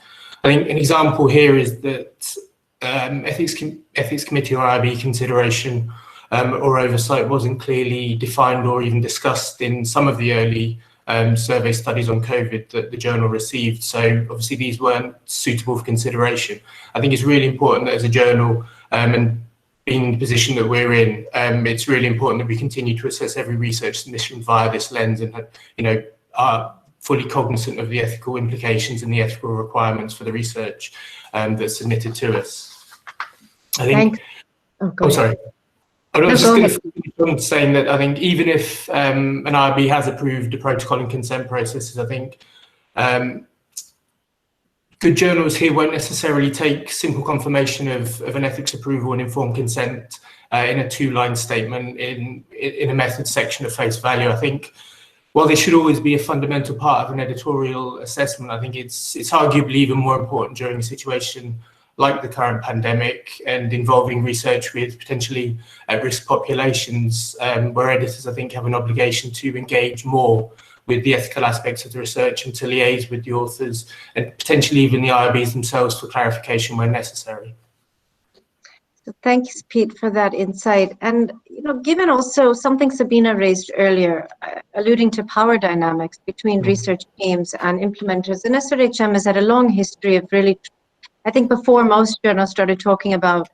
I think an example here is that ethics committee or IB consideration or oversight wasn't clearly defined or even discussed in some of the early survey studies on COVID that the journal received. So obviously these weren't suitable for consideration. I think it's really important that as a journal and being in the position that we're in, it's really important that we continue to assess every research submission via this lens and are fully cognizant of the ethical implications and the ethical requirements for the research that's submitted to us. I think. Sorry. I was just going to finish on saying that I think even if an IRB has approved the protocol and consent processes, I think good journals here won't necessarily take simple confirmation of an ethics approval and informed consent in a two-line statement in a methods section of face value. I think while they should always be a fundamental part of an editorial assessment, I think it's arguably even more important during a situation like the current pandemic and involving research with potentially at-risk populations, where editors, I think, have an obligation to engage more with the ethical aspects of the research and to liaise with the authors and potentially even the IRBs themselves for clarification where necessary. So thanks, Pete, for that insight. And given also something Sabina raised earlier, alluding to power dynamics between research teams and implementers, and SRHM has had a long history of really, I think before most journals started talking about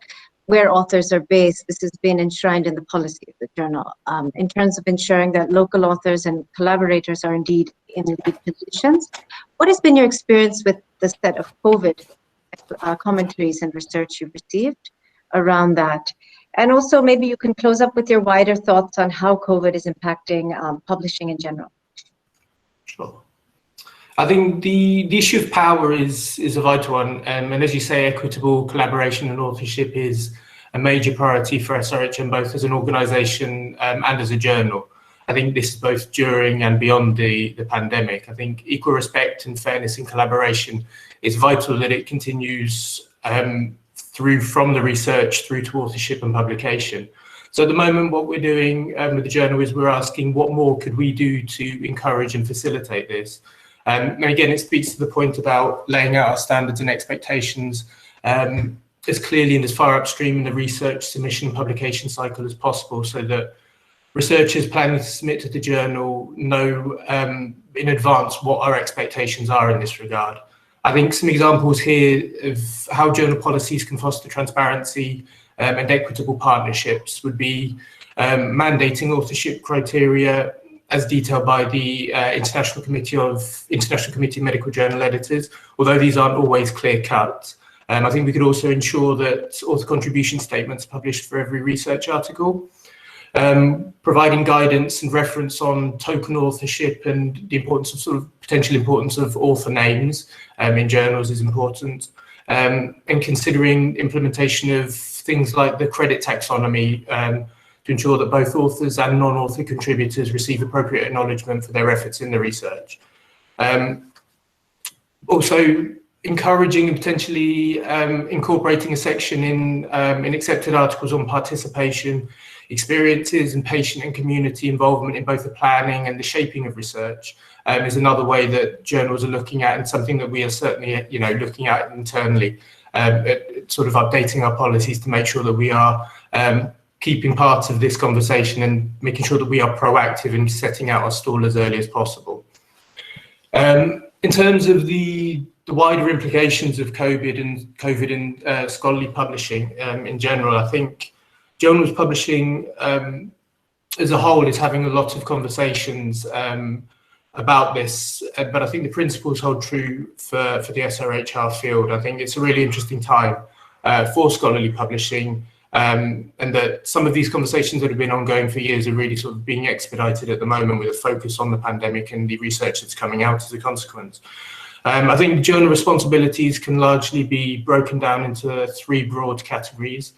where authors are based, this has been enshrined in the policy of the journal, in terms of ensuring that local authors and collaborators are indeed in lead positions. What has been your experience with the set of COVID commentaries and research you've received around that? And also maybe you can close up with your wider thoughts on how COVID is impacting publishing in general. Sure. I think the issue of power is a vital one, and as you say, equitable collaboration and authorship is a major priority for SRHM, both as an organisation and as a journal. I think this is both during and beyond the pandemic. I think equal respect and fairness and collaboration is vital that it continues from the research through to authorship and publication. So at the moment, what we're doing with the journal is we're asking what more could we do to encourage and facilitate this. And again, it speaks to the point about laying out our standards and expectations as clearly and as far upstream in the research submission and publication cycle as possible, so that researchers planning to submit to the journal know in advance what our expectations are in this regard. I think some examples here of how journal policies can foster transparency and equitable partnerships would be mandating authorship criteria as detailed by the International Committee of Medical Journal Editors, although these aren't always clear-cut. I think we could also ensure that author contribution statements are published for every research article. Providing guidance and reference on token authorship and the importance of potential importance of author names in journals is important. And considering implementation of things like the credit taxonomy to ensure that both authors and non-author contributors receive appropriate acknowledgement for their efforts in the research. Also, encouraging and potentially incorporating a section in accepted articles on participation, experiences and patient and community involvement in both the planning and the shaping of research is another way that journals are looking at, and something that we are certainly looking at internally, sort of updating our policies to make sure that we are keeping part of this conversation and making sure that we are proactive in setting out our stall as early as possible. In terms of the wider implications of COVID and scholarly publishing in general, I think journals publishing as a whole is having a lot of conversations about this, but I think the principles hold true for the SRHR field. I think it's a really interesting time for scholarly publishing, and that some of these conversations that have been ongoing for years are really sort of being expedited at the moment with a focus on the pandemic and the research that's coming out as a consequence. I think journal responsibilities can largely be broken down into three broad categories.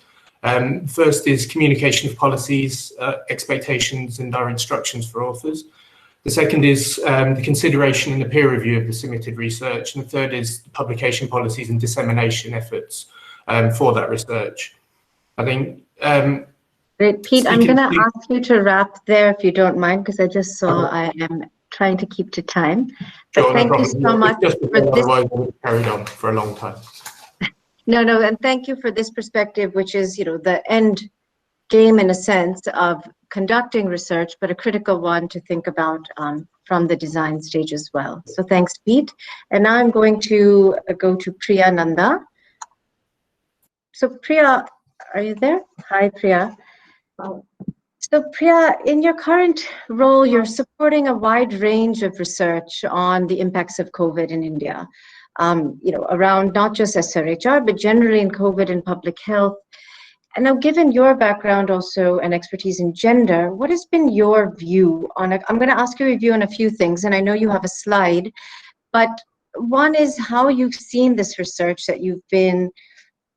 First is communication of policies, expectations and our instructions for authors. The second is the consideration and the peer review of the submitted research. And the third is the publication policies and dissemination efforts for that research. I think... Great, Pete, I'm going to ask you to wrap there if you don't mind, because I just saw I am trying to keep to time. But sure, thank you so much for this. Otherwise, we'll carry on for a long time. No, and thank you for this perspective, which is, the end game in a sense of conducting research, but a critical one to think about from the design stage as well. So thanks, Pete. And now I'm going to go to Priya Nanda. So Priya, are you there? Hi, Priya. So Priya, in your current role, you're supporting a wide range of research on the impacts of COVID in India. Around not just SRHR, but generally in COVID and public health. And now, given your background also and expertise in gender, what has been your view on it? I'm going to ask you a review on a few things, and I know you have a slide, but one is how you've seen this research that you've been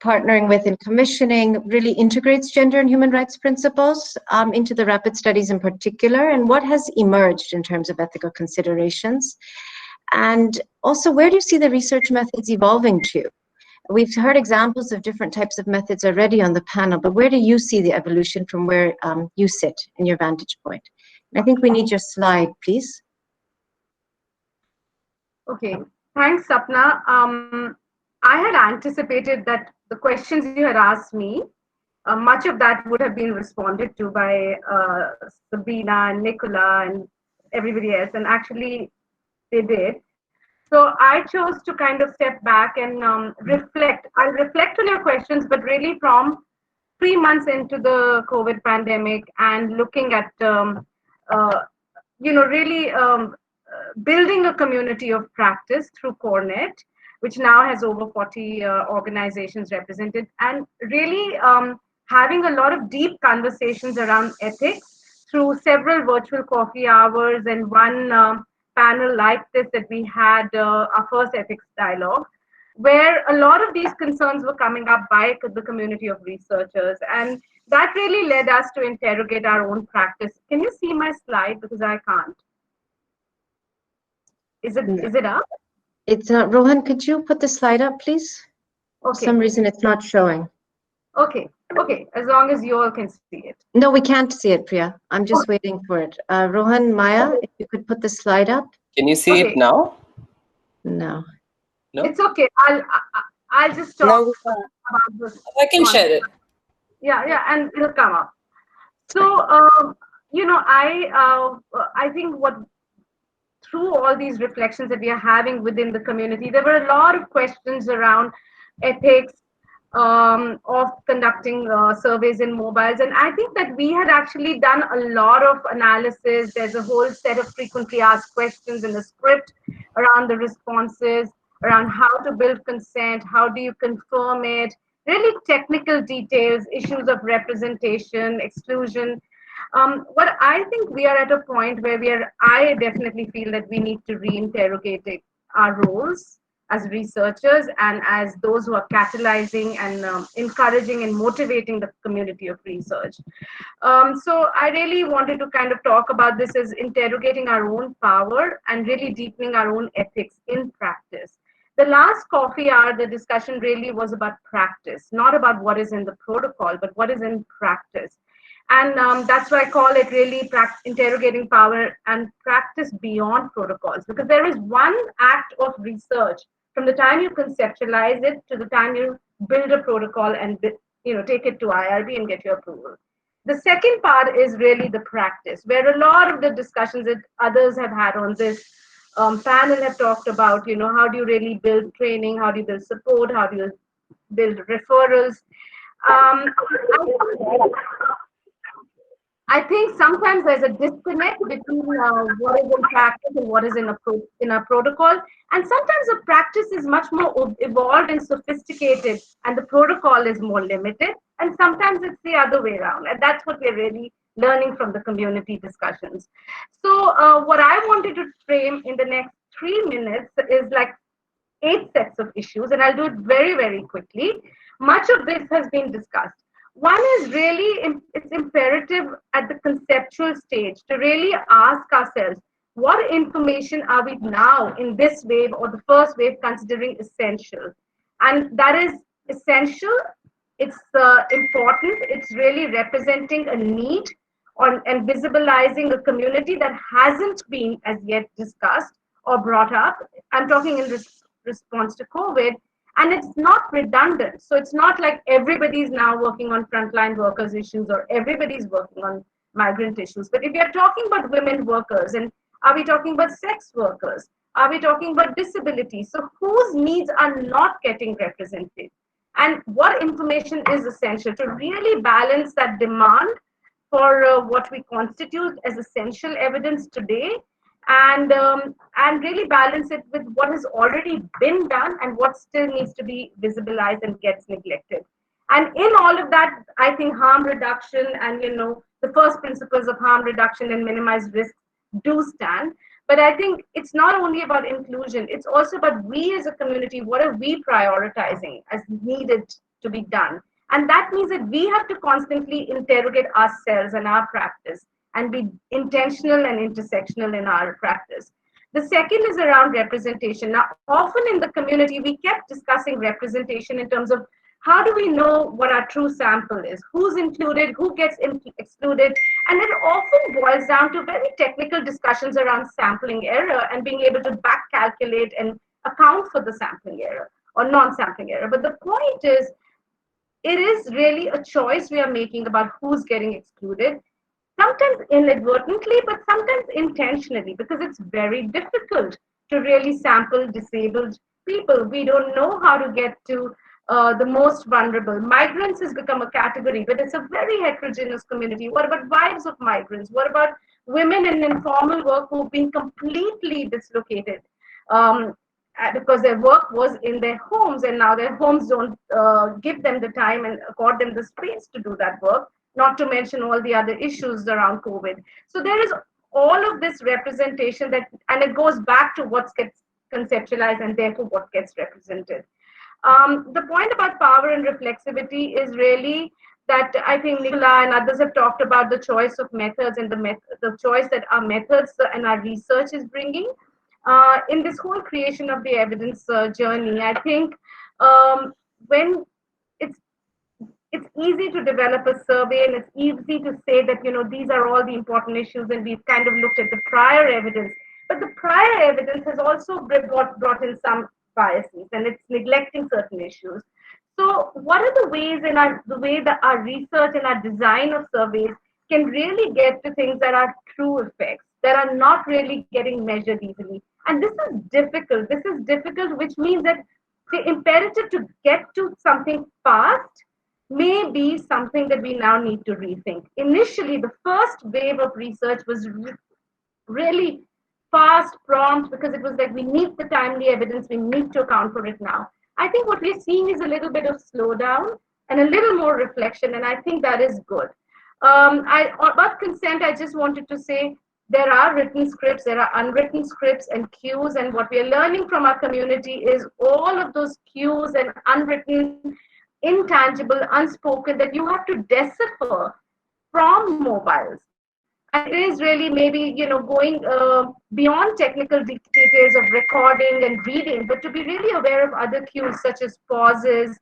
partnering with in commissioning really integrates gender and human rights principles into the rapid studies in particular, and what has emerged in terms of ethical considerations? And also, where do you see the research methods evolving to? We've heard examples of different types of methods already on the panel, but where do you see the evolution from where you sit in your vantage point? And I think we need your slide, please. Okay, thanks, Sapna. I had anticipated that the questions you had asked me, much of that would have been responded to by Sabina and Nicola and everybody else, and actually they did. So I chose to kind of step back and reflect. I'll reflect on your questions, but really from 3 months into the COVID pandemic and looking at, really building a community of practice through CoreNet, which now has over 40 organizations represented, and really having a lot of deep conversations around ethics through several virtual coffee hours and one panel like this that we had, our first ethics dialogue, where a lot of these concerns were coming up by the community of researchers. And that really led us to interrogate our own practice. Can you see my slide? Because I can't. Is it up? It's Rohan, could you put the slide up, please? Okay. For some reason, it's not showing. Okay, as long as you all can see it. No, we can't see it, Priya. I'm just waiting for it. Rohan, Maya, if you could put the slide up. Can you see it now? No. No? It's okay. I'll just talk about this. I can share it. Yeah, and it'll come up. So, I think through all these reflections that we are having within the community, there were a lot of questions around ethics, of conducting surveys in mobiles. And I think that we had actually done a lot of analysis. There's a whole set of frequently asked questions in the script around the responses, around how to build consent, how do you confirm it, really technical details, issues of representation, exclusion. What I think we are at a point where I definitely feel that we need to reinterrogate our roles as researchers and as those who are catalyzing and encouraging and motivating the community of research. So I really wanted to kind of talk about this as interrogating our own power and really deepening our own ethics in practice. The last coffee hour, the discussion really was about practice, not about what is in the protocol, but what is in practice. And that's why I call it really interrogating power and practice beyond protocols, because there is one act of research from the time you conceptualize it to the time you build a protocol and take it to IRB and get your approval. The second part is really the practice, where a lot of the discussions that others have had on this panel have talked about, how do you really build training, how do you build support, how do you build referrals. I think sometimes there's a disconnect between what is in practice and what is in a protocol. And sometimes the practice is much more evolved and sophisticated, and the protocol is more limited. And sometimes it's the other way around. And that's what we're really learning from the community discussions. So what I wanted to frame in the next 3 minutes is like 8 sets of issues, and I'll do it very, very quickly. Much of this has been discussed. One is really, it's imperative at the conceptual stage to really ask ourselves, what information are we now in this wave or the first wave considering essential? And that is essential, it's important, it's really representing a need and visibilizing a community that hasn't been as yet discussed or brought up. I'm talking in response to COVID. And it's not redundant. So it's not like everybody's now working on frontline workers issues or everybody's working on migrant issues. But if you're talking about women workers, and are we talking about sex workers? Are we talking about disability? So whose needs are not getting represented? And what information is essential to really balance that demand for what we constitute as essential evidence today, and really balance it with what has already been done and what still needs to be visibilized and gets neglected. And in all of that, I think harm reduction and the first principles of harm reduction and minimized risk do stand. But I think it's not only about inclusion, it's also about we as a community, what are we prioritizing as needed to be done. And that means that we have to constantly interrogate ourselves and our practice and be intentional and intersectional in our practice. The second is around representation. Now, often in the community, we kept discussing representation in terms of how do we know what our true sample is, who's included, who gets excluded, and it often boils down to very technical discussions around sampling error and being able to back calculate and account for the sampling error or non-sampling error. But the point is, it is really a choice we are making about who's getting excluded, sometimes inadvertently, but sometimes intentionally, because it's very difficult to really sample disabled people. We don't know how to get to the most vulnerable. Migrants has become a category, but it's a very heterogeneous community. What about wives of migrants? What about women in informal work who've been completely dislocated because their work was in their homes, and now their homes don't give them the time and accord them the space to do that work, not to mention all the other issues around COVID. So there is all of this representation that, and it goes back to what gets conceptualized and therefore what gets represented. The point about power and reflexivity is really that I think Nicola and others have talked about the choice of methods and the choice that our methods and our research is bringing. In this whole creation of the evidence journey, I think when it's easy to develop a survey and it's easy to say that, these are all the important issues and we've kind of looked at the prior evidence, but the prior evidence has also brought in some biases and it's neglecting certain issues. So what are the ways in the way that our research and our design of surveys can really get to things that are true effects, that are not really getting measured easily? And this is difficult. This is difficult, which means that the imperative to get to something fast may be something that we now need to rethink. Initially, the first wave of research was really fast, prompt, because it was like, we need the timely evidence, we need to account for it now. I think what we're seeing is a little bit of slowdown and a little more reflection, and I think that is good. About consent, I just wanted to say there are written scripts, there are unwritten scripts and cues, and what we are learning from our community is all of those cues and unwritten, intangible, unspoken, that you have to decipher from mobiles. And it is really maybe, going beyond technical details of recording and reading, but to be really aware of other cues such as pauses,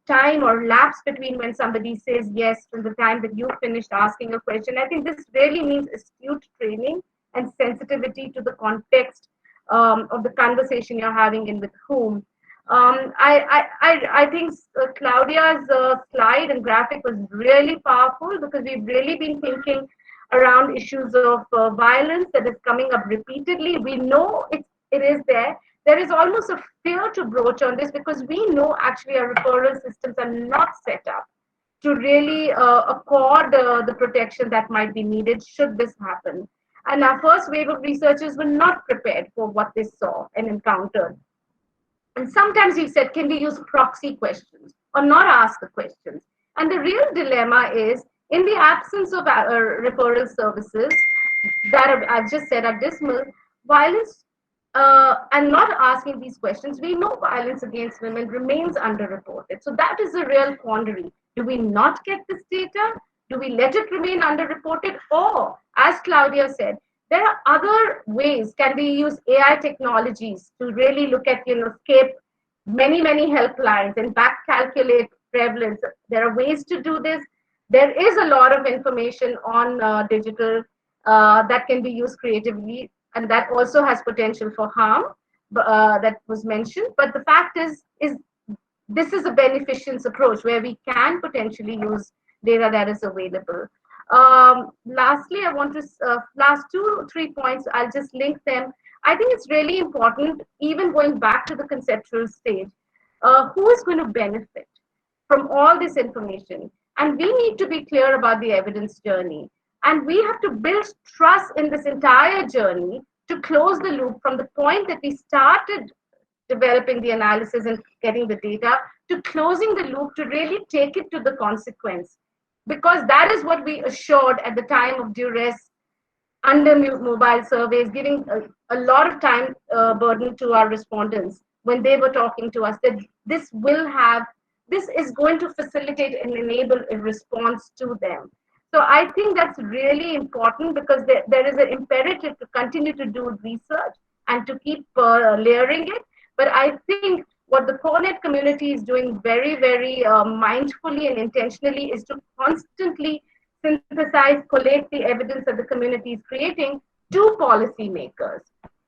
time or lapse between when somebody says yes to the time that you finished asking a question. I think this really means astute training and sensitivity to the context of the conversation you're having and with whom. I think Claudia's slide and graphic was really powerful, because we've really been thinking around issues of violence that is coming up repeatedly. We know it is there. There is almost a fear to broach on this, because we know actually our referral systems are not set up to really accord the protection that might be needed should this happen. And our first wave of researchers were not prepared for what they saw and encountered. And sometimes we said, can we use proxy questions or not ask the questions? And the real dilemma is, in the absence of referral services that I've just said are dismal, violence and not asking these questions, we know violence against women remains underreported. So that is a real quandary. Do we not get this data? Do we let it remain underreported? Or, as Claudia said, there are other ways. Can we use AI technologies to really look at, scape many helplines and back calculate prevalence? There are ways to do this. There is a lot of information on digital that can be used creatively, and that also has potential for harm that was mentioned. But the fact is this is a beneficence approach where we can potentially use data that is available. Lastly, I want to, last 2-3 points, I'll just link them. I think it's really important, even going back to the conceptual stage, who is going to benefit from all this information? And we need to be clear about the evidence journey. And we have to build trust in this entire journey to close the loop from the point that we started developing the analysis and getting the data to closing the loop to really take it to the consequence. Because that is what we assured at the time of duress under mobile surveys, giving a lot of time burden to our respondents when they were talking to us, that this will have this is going to facilitate and enable a response to them. So I think that's really important, because there is an imperative to continue to do research and to keep layering it. But I think what the CoreNet community is doing very, very mindfully and intentionally is to constantly synthesize, collate the evidence that the community is creating to policymakers,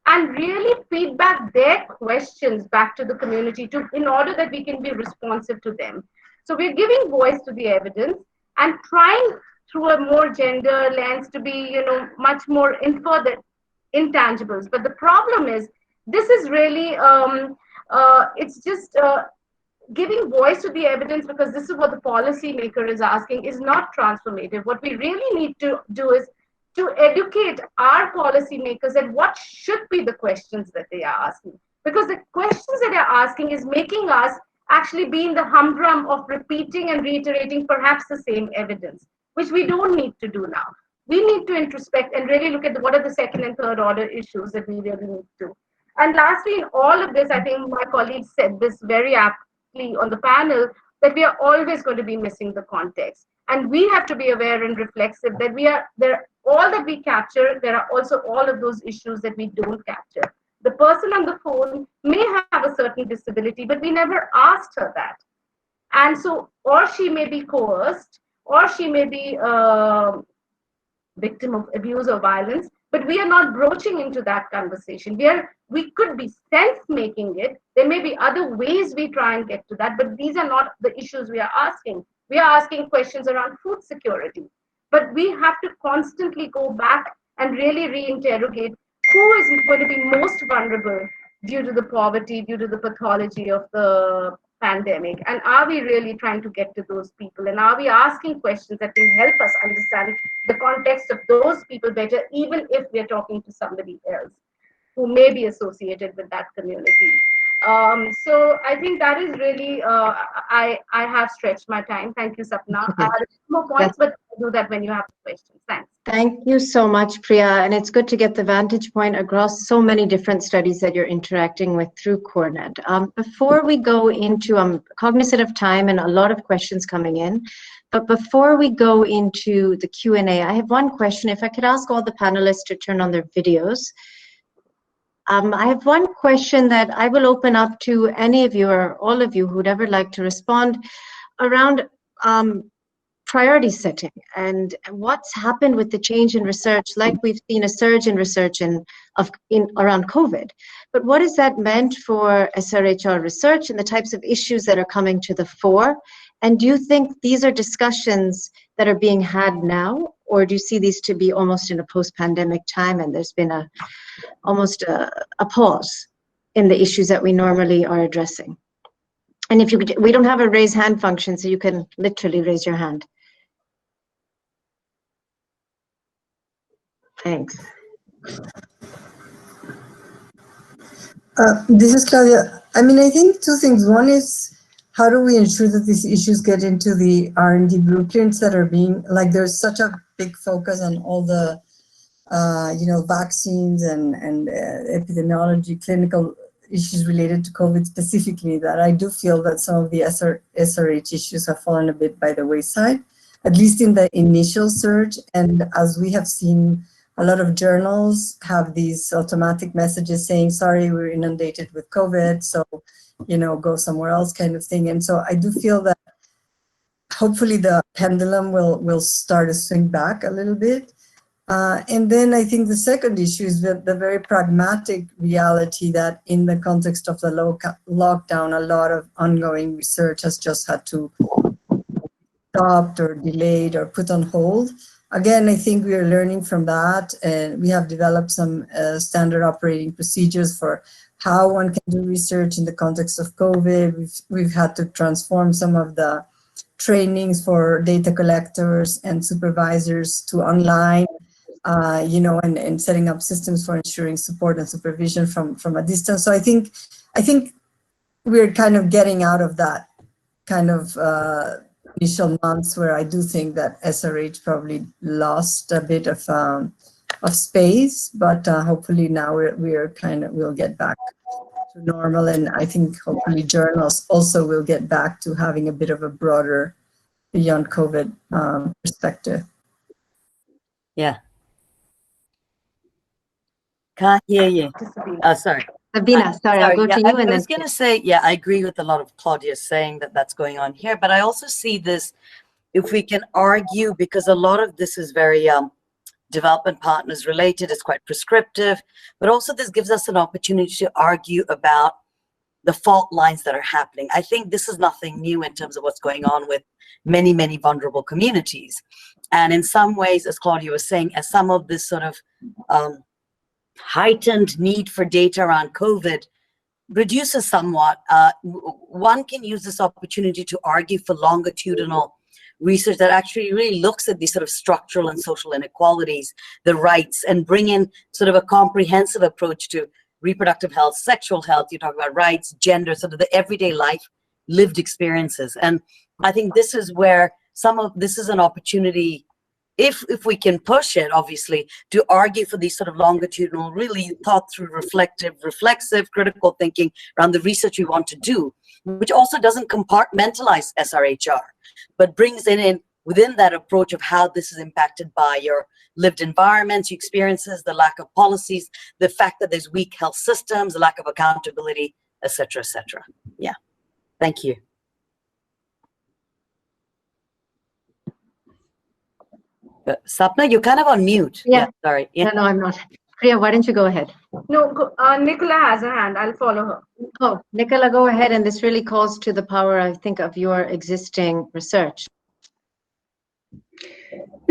and really feedback their questions back to the community in order that we can be responsive to them. So we're giving voice to the evidence and trying through a more gender lens to be, much more infer the intangibles. But the problem is, this is really, it's just giving voice to the evidence, because this is what the policymaker is asking, is not transformative. What we really need to do is to educate our policymakers at what should be the questions that they are asking. Because the questions that they're asking is making us actually be in the humdrum of repeating and reiterating perhaps the same evidence, which we don't need to do now. We need to introspect and really look at what are the second and third order issues that we really need to. And lastly, in all of this, I think my colleagues said this very aptly on the panel, that we are always going to be missing the context. And we have to be aware and reflexive that all that we capture, there are also all of those issues that we don't capture. The person on the phone may have a certain disability, but we never asked her that. And so, or she may be coerced, or she may be a victim of abuse or violence, but we are not broaching into that conversation. We could be sense-making it. There may be other ways we try and get to that, but these are not the issues we are asking. We are asking questions around food security. But we have to constantly go back and really reinterrogate who is going to be most vulnerable due to the poverty, due to the pathology of the pandemic. And are we really trying to get to those people? And are we asking questions that will help us understand the context of those people better, even if we're talking to somebody else who may be associated with that community? So I think that is really, I have stretched my time. Thank you, Sapna. I had more points, but I'll do that when you have questions. Thanks. Thank you so much, Priya. And it's good to get the vantage point across so many different studies that you're interacting with through CoreNet. Before we go into, cognizant of time and a lot of questions coming in, but before we go into the Q&A, I have one question. If I could ask all the panelists to turn on their videos. I have one question that I will open up to any of you or all of you who'd ever like to respond around priority setting and what's happened with the change in research. Like we've seen a surge in research around COVID, but what has that meant for SRHR research and the types of issues that are coming to the fore? And do you think these are discussions that are being had now, or do you see these to be almost in a post-pandemic time and there's been almost a pause in the issues that we normally are addressing? And if you could, we don't have a raise hand function, so you can literally raise your hand. Thanks. This is Claudia. I mean, I think two things. One is, how do we ensure that these issues get into the R&D blueprints that are being, like there's such a big focus on all the, vaccines and epidemiology, clinical issues related to COVID specifically, that I do feel that some of the SRH issues have fallen a bit by the wayside, at least in the initial surge. And as we have seen, a lot of journals have these automatic messages saying, sorry, we're inundated with COVID, so, go somewhere else kind of thing. And so I do feel that hopefully the pendulum will start to swing back a little bit. And then I think the second issue is the very pragmatic reality that in the context of the lockdown, a lot of ongoing research has just had to stopped or delayed or put on hold. Again, I think we are learning from that, and we have developed some standard operating procedures for how one can do research in the context of COVID. We've had to transform some of the trainings for data collectors and supervisors to online, and setting up systems for ensuring support and supervision from a distance. So I think we're kind of getting out of that kind of initial months where I do think that SRH probably lost a bit of space, but hopefully now we'll get back to normal, and I think hopefully journals also will get back to having a bit of a broader beyond COVID perspective. Yeah. Can't hear you. Oh, sorry. Sabina, sorry, I'll go to you. I was going to say, yeah, I agree with a lot of Claudia's saying that that's going on here, but I also see this, if we can argue, because a lot of this is very development partners related, it's quite prescriptive, but also this gives us an opportunity to argue about the fault lines that are happening. I think this is nothing new in terms of what's going on with many, many vulnerable communities. And in some ways, as Claudia was saying, as some of this sort of heightened need for data around COVID reduces somewhat, one can use this opportunity to argue for longitudinal research that actually really looks at these sort of structural and social inequalities, the rights, and bring in sort of a comprehensive approach to reproductive health, sexual health. You talk about rights, gender, sort of the everyday life, lived experiences. And I think this is where this is an opportunity, if we can push it, obviously, to argue for these sort of longitudinal, really thought through, reflexive, critical thinking around the research we want to do, which also doesn't compartmentalize SRHR, but brings it in within that approach of how this is impacted by your lived environments, your experiences, the lack of policies, the fact that there's weak health systems, the lack of accountability, et cetera, et cetera. Yeah, thank you. Sapna, you're kind of on mute. Yeah. Sorry. Yeah. No, I'm not. Priya, why don't you go ahead? No, Nicola has a hand. I'll follow her. Oh, Nicola, go ahead. And this really calls to the power, I think, of your existing research.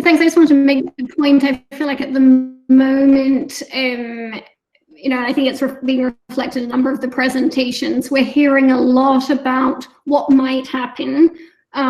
Thanks. I just want to make the point. I feel like at the moment, you know, I think it's being reflected in a number of the presentations. We're hearing a lot about what might happen. You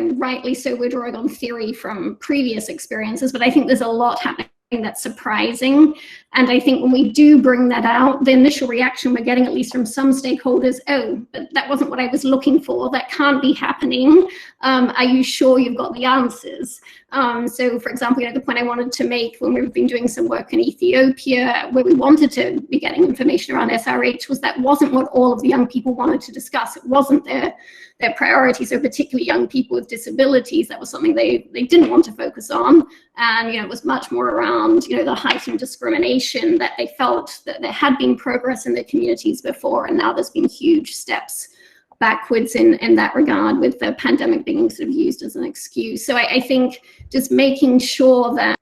know, rightly so, we're drawing on theory from previous experiences, but I think there's a lot happening that's surprising. And I think when we do bring that out, the initial reaction we're getting, at least from some stakeholders, oh, but that wasn't what I was looking for. That can't be happening. Are you sure you've got the answers? So, for example, you know, the point I wanted to make when we've been doing some work in Ethiopia, where we wanted to be getting information around SRH, was that wasn't what all of the young people wanted to discuss. It wasn't their priority. So particularly young people with disabilities, that was something they didn't want to focus on. And, you know, it was much more around, you know, the heightened discrimination that they felt that there had been progress in their communities before, and now there's been huge steps backwards in that regard, with the pandemic being sort of used as an excuse. So I think just making sure that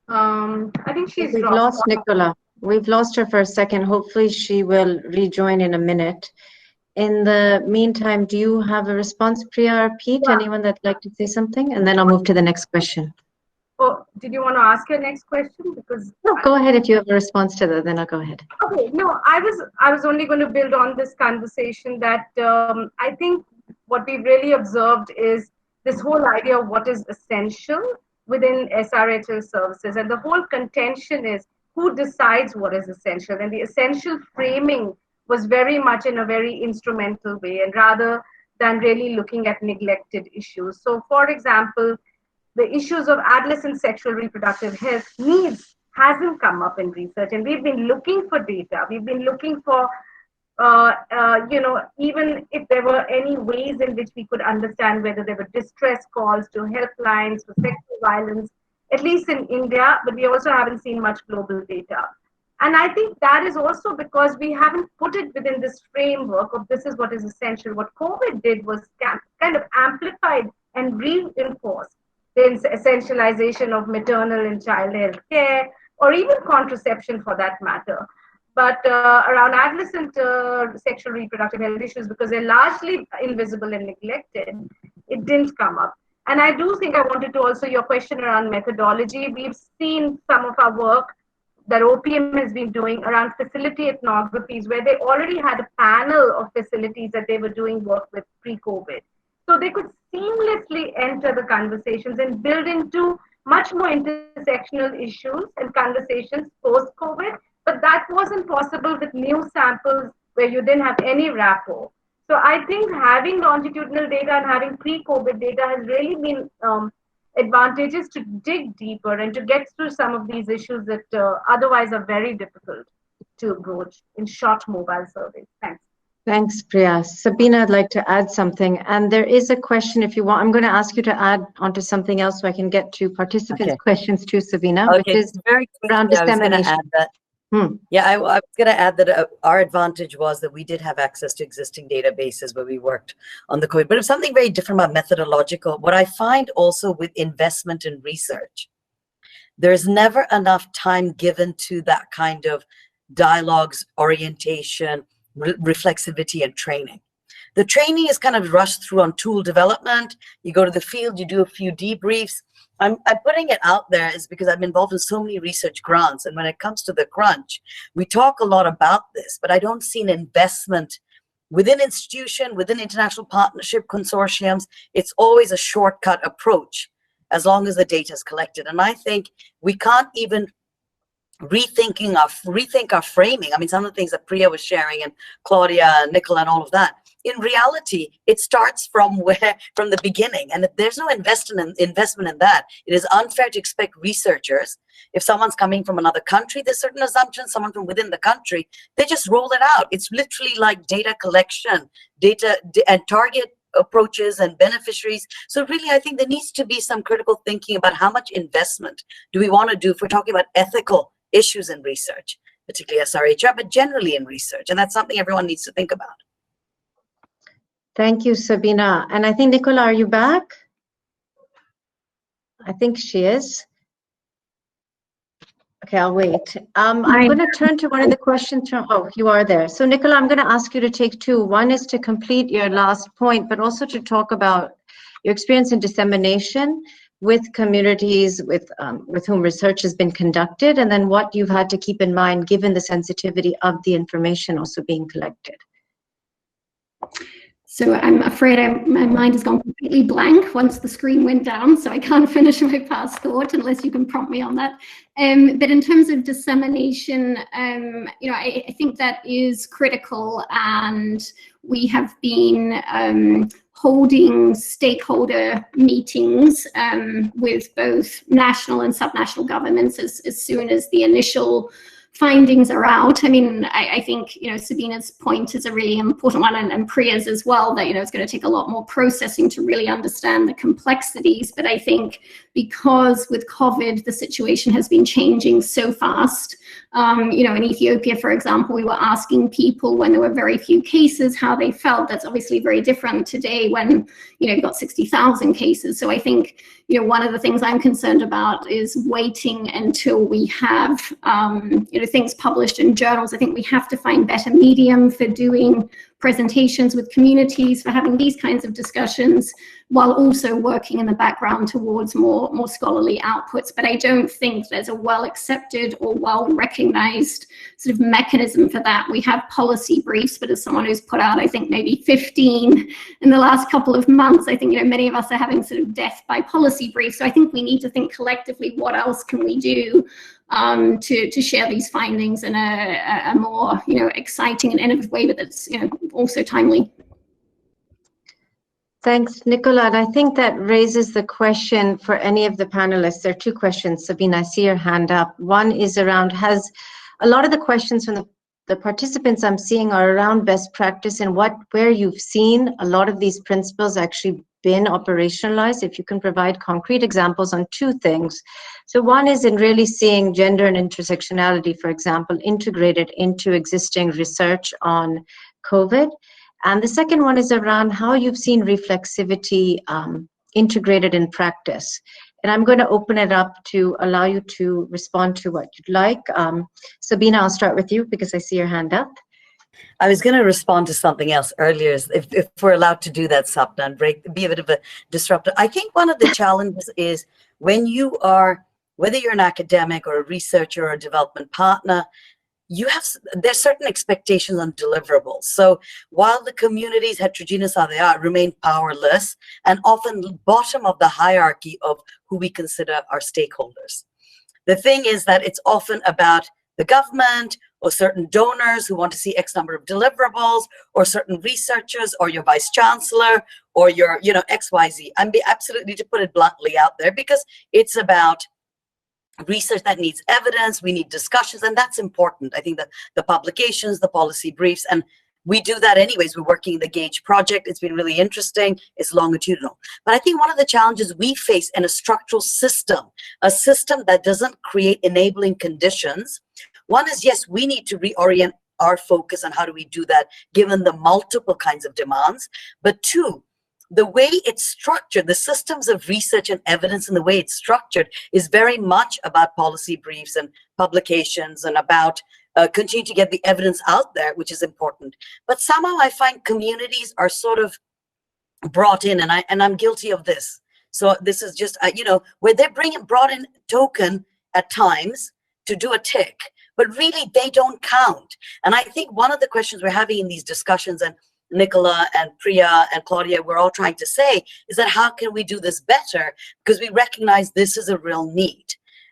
I think she's We've lost Nicola. We've lost her for a second. Hopefully she will rejoin in a minute. In the meantime, do you have a response, Priya or Pete? Yeah. Anyone that'd like to say something? And then I'll move to the next question. Oh, did you want to ask your next question? Because no, go ahead. If you have a response to that, then I'll go ahead. Okay, no, I was only going to build on this conversation that I think what we've really observed is this whole idea of what is essential within SRHR services, and the whole contention is who decides what is essential, and the essential framing was very much in a very instrumental way, and rather than really looking at neglected issues. So, for example, the issues of adolescent sexual reproductive health needs hasn't come up in research, and we've been looking for data. We've been looking for, you know, even if there were any ways in which we could understand whether there were distress calls to helplines for sexual violence, at least in India, but we also haven't seen much global data. And I think that is also because we haven't put it within this framework of this is what is essential. What COVID did was kind of amplified and reinforced the essentialization of maternal and child health care, or even contraception for that matter. But around adolescent sexual reproductive health issues, because they're largely invisible and neglected, it didn't come up. And I do think I wanted to also, your question around methodology, we've seen some of our work that OPM has been doing around facility ethnographies, where they already had a panel of facilities that they were doing work with pre-COVID. So they could seamlessly enter the conversations and build into much more intersectional issues and conversations post-COVID, but that wasn't possible with new samples where you didn't have any rapport. So I think having longitudinal data and having pre-COVID data has really been advantages to dig deeper and to get through some of these issues that otherwise are very difficult to approach in short mobile surveys. Thanks. Thanks, Priya. Sabina, I'd like to add something. And there is a question, if you want, I'm going to ask you to add onto something else so I can get to participants' questions too, Sabina, which is very quickly, around dissemination. Yeah, I was going to add that our advantage was that we did have access to existing databases where we worked on the COVID, but it's something very different about methodological. What I find also with investment in research, there's never enough time given to that kind of dialogues, orientation, reflexivity, and training. The training is kind of rushed through on tool development. You go to the field, you do a few debriefs. I'm putting it out there is because I'm involved in so many research grants. And when it comes to the crunch, we talk a lot about this, but I don't see an investment within institution, within international partnership consortiums. It's always a shortcut approach as long as the data is collected. And I think we can't even rethink our framing. I mean, some of the things that Priya was sharing and Claudia and Nicola and all of that. In reality, it starts from the beginning, and if there's no investment in that, it is unfair to expect researchers. If someone's coming from another country, there's certain assumptions. Someone from within the country, they just roll it out. It's literally like data collection, and target approaches and beneficiaries. So really, I think there needs to be some critical thinking about how much investment do we want to do if we're talking about ethical issues in research, particularly SRHR, but generally in research, and that's something everyone needs to think about. Thank you, Sabina. And I think, Nicola, are you back? I think she is. Okay, I'll wait. I'm going to turn to one of the questions from, oh, you are there. So, Nicola, I'm going to ask you to take two. One is to complete your last point, but also to talk about your experience in dissemination with communities with whom research has been conducted, and then what you've had to keep in mind given the sensitivity of the information also being collected. So I'm afraid my mind has gone completely blank once the screen went down, so I can't finish my past thought unless you can prompt me on that. But in terms of dissemination, I think that is critical, and we have been holding stakeholder meetings with both national and subnational governments as soon as the initial findings are out. I mean, I think, Sabina's point is a really important one, and Priya's as well, that, it's going to take a lot more processing to really understand the complexities. But I think because with COVID, the situation has been changing so fast. In Ethiopia, for example, we were asking people when there were very few cases how they felt. That's obviously very different today when, you've got 60,000 cases. So I think, one of the things I'm concerned about is waiting until we have, things published in journals. I think we have to find better medium for doing presentations with communities, for having these kinds of discussions, while also working in the background towards more scholarly outputs. But I don't think there's a well-accepted or well-recognized sort of mechanism for that. We have policy briefs, but as someone who's put out, I think, maybe 15 in the last couple of months, I think, many of us are having sort of death by policy briefs. So I think we need to think collectively, what else can we do to share these findings in a more, exciting and innovative way, but that's, also timely. Thanks, Nicola. And I think that raises the question for any of the panelists. There are two questions. Sabina, I see your hand up. One is around, a lot of the questions from the participants I'm seeing are around best practice and where you've seen a lot of these principles actually been operationalized. If you can provide concrete examples on two things. So one is in really seeing gender and intersectionality, for example, integrated into existing research on COVID. And the second one is around how you've seen reflexivity integrated in practice. And I'm going to open it up to allow you to respond to what you'd like. Sabina, I'll start with you because I see your hand up. I was going to respond to something else earlier, if we're allowed to do that, Sapna, and be a bit of a disruptor. I think one of the challenges is when you are, whether you're an academic or a researcher or a development partner, there's certain expectations on deliverables. So while the communities, heterogeneous as they are, remain powerless and often bottom of the hierarchy of who we consider our stakeholders. The thing is that it's often about the government or certain donors who want to see X number of deliverables, or certain researchers, or your vice chancellor, or your, you know, XYZ. I'm absolutely, to put it bluntly, out there, because it's about research that needs evidence. We need discussions, and that's important. I think that the publications, the policy briefs, and we do that anyways. We're working the GAGE project. It's been really interesting. It's longitudinal. But I think one of the challenges we face in a structural system, a system that doesn't create enabling conditions, one is, yes, we need to reorient our focus on how do we do that given the multiple kinds of demands. But two, the way it's structured, the systems of research and evidence and the way it's structured is very much about policy briefs and publications and about continue to get the evidence out there, which is important. But somehow I find communities are sort of brought in, and I'm guilty of this. So this is just, you know, where they're brought in token at times to do a tick, but really they don't count. And I think one of the questions we're having in these discussions, and Nicola and Priya and Claudia, we're all trying to say, is that how can we do this better? Because we recognize this is a real need.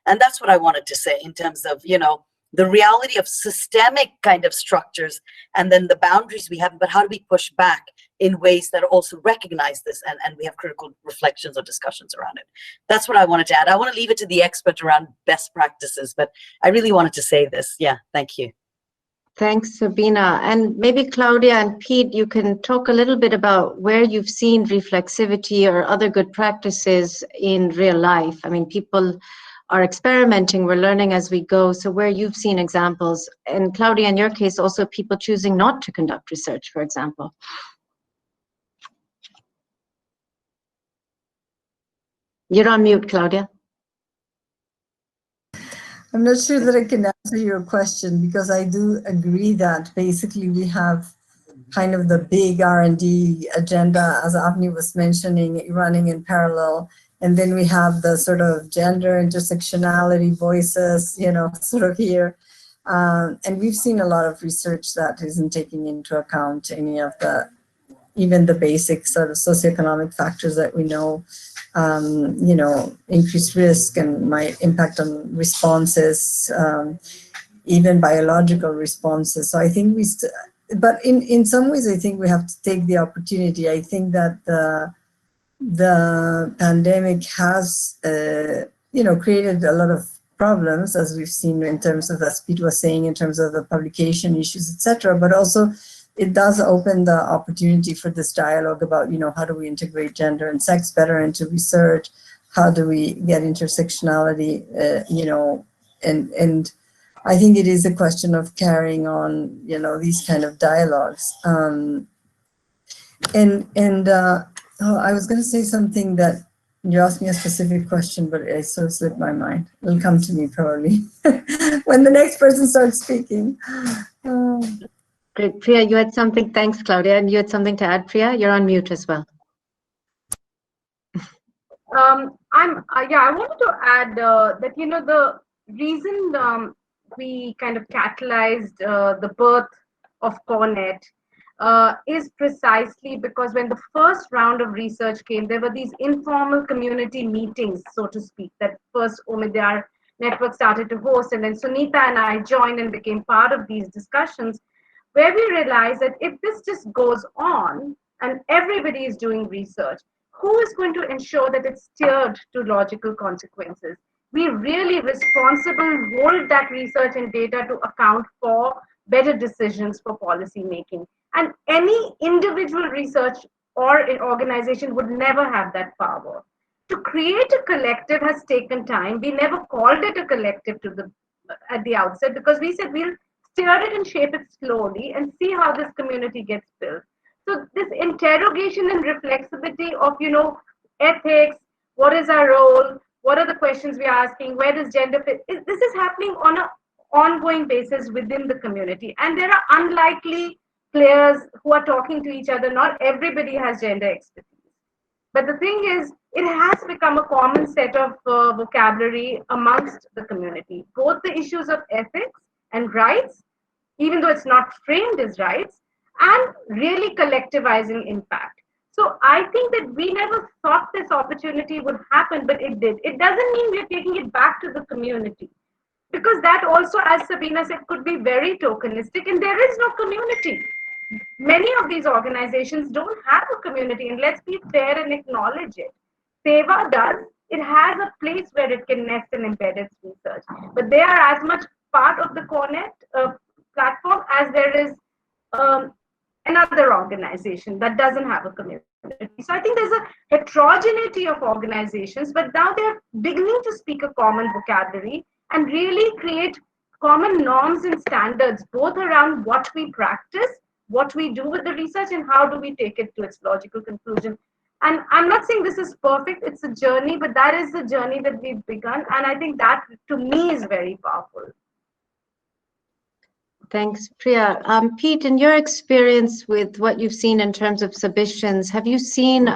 And that's what I wanted to say in terms of, you know, the reality of systemic kind of structures and then the boundaries we have, but how do we push back in ways that also recognize this and we have critical reflections or discussions around it. That's what I wanted to add. I want to leave it to the expert around best practices, but I really wanted to say this. Yeah, thank you. Thanks, Sabina. And maybe Claudia and Pete, you can talk a little bit about where you've seen reflexivity or other good practices in real life. I mean, people are experimenting, we're learning as we go. So where you've seen examples, and Claudia, in your case, also people choosing not to conduct research, for example. You're on mute, Claudia. I'm not sure that I can answer your question, because I do agree that basically we have kind of the big R&D agenda, as Avni was mentioning, running in parallel. And then we have the sort of gender intersectionality voices, you know, sort of here. And we've seen a lot of research that isn't taking into account any of the, even the basic sort of socioeconomic factors that we know, you know, increased risk and might impact on responses, even biological responses. So I think but in some ways, I think we have to take the opportunity. I think that the pandemic has, you know, created a lot of problems, as we've seen in terms of, as Pete was saying, in terms of the publication issues, etc. But also, it does open the opportunity for this dialogue about, you know, how do we integrate gender and sex better into research? How do we get intersectionality, you know, and I think it is a question of carrying on, you know, these kind of dialogues. Oh, I was going to say something that you asked me a specific question, but it sort of slipped my mind. It'll come to me probably when the next person starts speaking. Great. Priya, you had something. Thanks, Claudia. And you had something to add, Priya? You're on mute as well. I wanted to add that, you know, the reason we kind of catalyzed the birth of COREnet is precisely because when the first round of research came, there were these informal community meetings, so to speak, that first Omidar network started to host, and then Sunita and I joined and became part of these discussions, where we realized that if this just goes on and everybody is doing research, who is going to ensure that it's steered to logical consequences? We really responsibly hold that research and data to account for better decisions for policy making. And any individual research or an organization would never have that power. To create a collective has taken time. We never called it a collective at the outset, because we said we'll steer it and shape it slowly and see how this community gets built. So this interrogation and reflexivity of, you know, ethics, what is our role, what are the questions we're asking, where does gender fit, this is happening on an ongoing basis within the community. And there are unlikely players who are talking to each other. Not everybody has gender expertise. But the thing is, it has become a common set of vocabulary amongst the community, both the issues of ethics and rights, even though it's not framed as rights, and really collectivizing impact. So I think that we never thought this opportunity would happen, but it did. It doesn't mean we're taking it back to the community. because that also, as Sabina said, could be very tokenistic, and there is no community. Many of these organizations don't have a community, and let's be fair and acknowledge it. Seva does. It has a place where it can nest and embed its research, but they are as much part of the CoreNet platform as there is another organization that doesn't have a community. So I think there's a heterogeneity of organizations, but now they're beginning to speak a common vocabulary and really create common norms and standards, both around what we practice, what we do with the research, and how do we take it to its logical conclusion. And I'm not saying this is perfect, it's a journey, but that is the journey that we've begun. And I think that, to me, is very powerful. Thanks, Priya. Pete, in your experience with what you've seen in terms of submissions, have you seen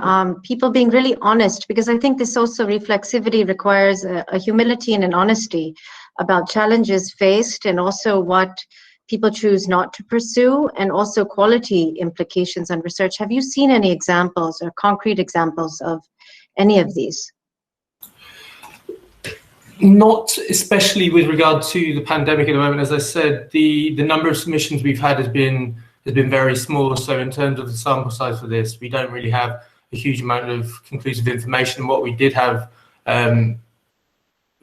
people being really honest? Because I think this also, reflexivity, requires a humility and an honesty about challenges faced, and also what people choose not to pursue, and also quality implications on research. Have you seen any examples or concrete examples of any of these? Not especially with regard to the pandemic at the moment. As I said, the number of submissions we've had has been very small. So in terms of the sample size for this, we don't really have a huge amount of conclusive information. What we did have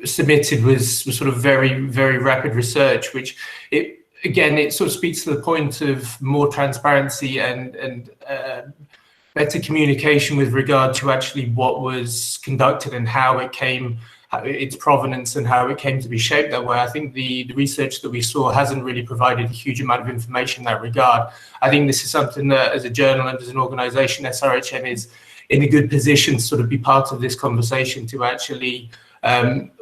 submitted was sort of very, very rapid research, which it sort of speaks to the point of more transparency and better communication with regard to actually what was conducted and how it came, its provenance, and how it came to be shaped that way. I think the research that we saw hasn't really provided a huge amount of information in that regard. I think this is something that, as a journal and as an organisation, SRHM is in a good position to sort of be part of this conversation, to actually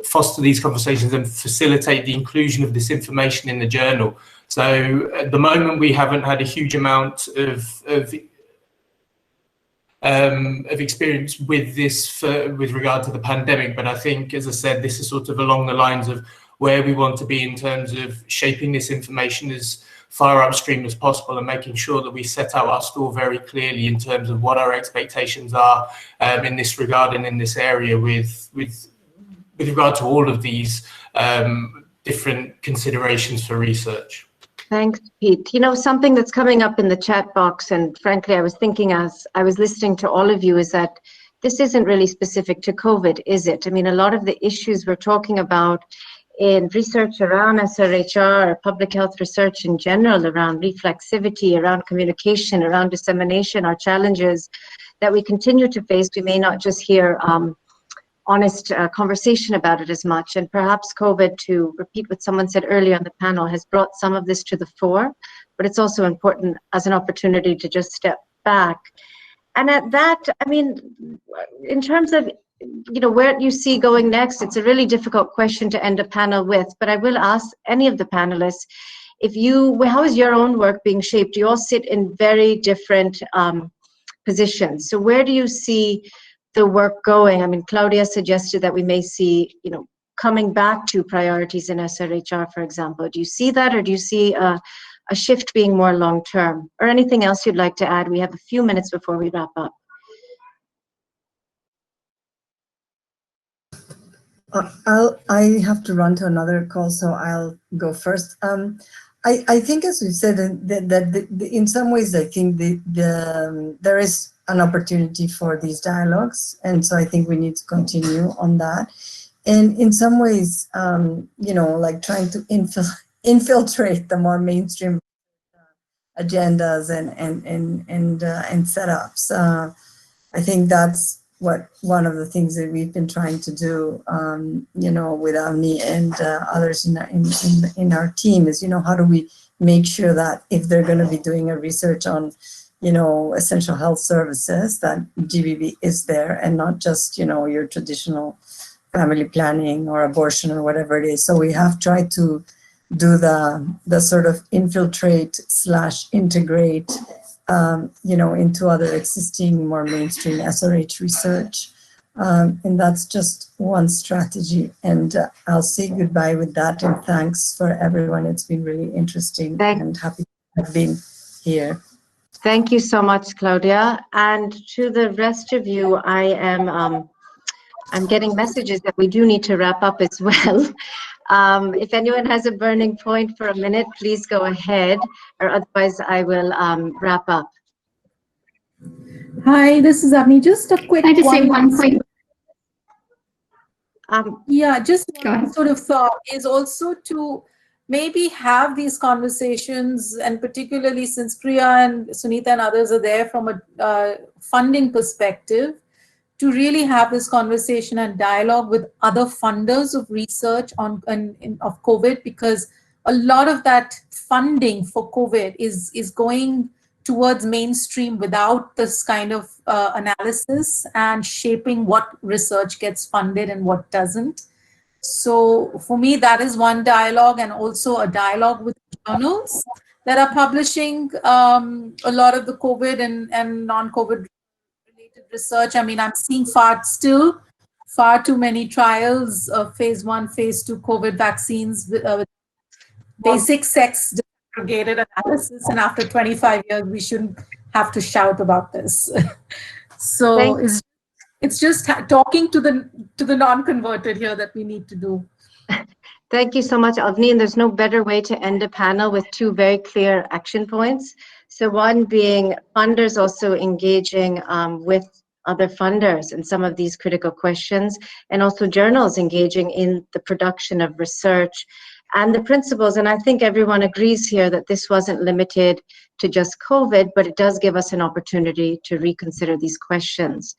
foster these conversations and facilitate the inclusion of this information in the journal. So at the moment, we haven't had a huge amount of experience with this with regard to the pandemic, but I think, as I said, this is sort of along the lines of where we want to be in terms of shaping this information as far upstream as possible, and making sure that we set out our stall very clearly in terms of what our expectations are in this regard and in this area with regard to all of these different considerations for research. Thanks, Pete. You know, something that's coming up in the chat box, and frankly, I was thinking as I was listening to all of you, is that this isn't really specific to COVID, is it? I mean, a lot of the issues we're talking about in research around SRHR, or public health research in general, around reflexivity, around communication, around dissemination, are challenges that we continue to face. We may not just hear honest conversation about it as much, and perhaps COVID, to repeat what someone said earlier on the panel, has brought some of this to the fore, but it's also important as an opportunity to just step back. And at that, I mean, in terms of, you know, where you see going next, it's a really difficult question to end a panel with, but I will ask any of the panelists, how is your own work being shaped? You all sit in very different positions. So where do you see the work going? I mean, Claudia suggested that we may see, you know, coming back to priorities in SRHR, for example. Do you see that, or do you see a shift being more long-term? Or anything else you'd like to add? We have a few minutes before we wrap up. I have to run to another call, so I'll go first. I think, as we said, that in some ways, I think there is an opportunity for these dialogues, and so I think we need to continue on that. And in some ways, you know, like trying to infiltrate the more mainstream agendas and setups. I think that's one of the things that we've been trying to do, you know, with Avni and others in our team, is, you know, how do we make sure that if they're going to be doing a research on, you know, essential health services, that GBB is there, and not just, you know, your traditional family planning or abortion or whatever it is. So we have tried to do the sort of infiltrate/integrate, you know, into other existing more mainstream SRH research. And that's just one strategy. And I'll say goodbye with that, and thanks for everyone. It's been really interesting and happy to have been here. Thank you so much, Claudia. And to the rest of you, I am I'm getting messages that we do need to wrap up as well. If anyone has a burning point for a minute, please go ahead, or otherwise I will wrap up. Hi, this is Avni. Just a quick Can I just say one point? Yeah, just Go ahead. one sort of thought is also to maybe have these conversations, and particularly since Priya and Sunita and others are there from a funding perspective, to really have this conversation and dialogue with other funders of research on of COVID, because a lot of that funding for COVID is going towards mainstream without this kind of analysis and shaping what research gets funded and what doesn't. So for me, that is one dialogue, and also a dialogue with journals that are publishing a lot of the COVID and non-COVID related research. I mean, I'm seeing still far too many trials of phase 1, phase 2 COVID vaccines with basic sex disaggregated analysis, and after 25 years, we shouldn't have to shout about this. So it's just talking to the non-converted here that we need to do. Thank you so much, Avni. And there's no better way to end a panel with two very clear action points. So one being funders also engaging with other funders in some of these critical questions, and also journals engaging in the production of research and the principles. And I think everyone agrees here that this wasn't limited to just COVID, but it does give us an opportunity to reconsider these questions.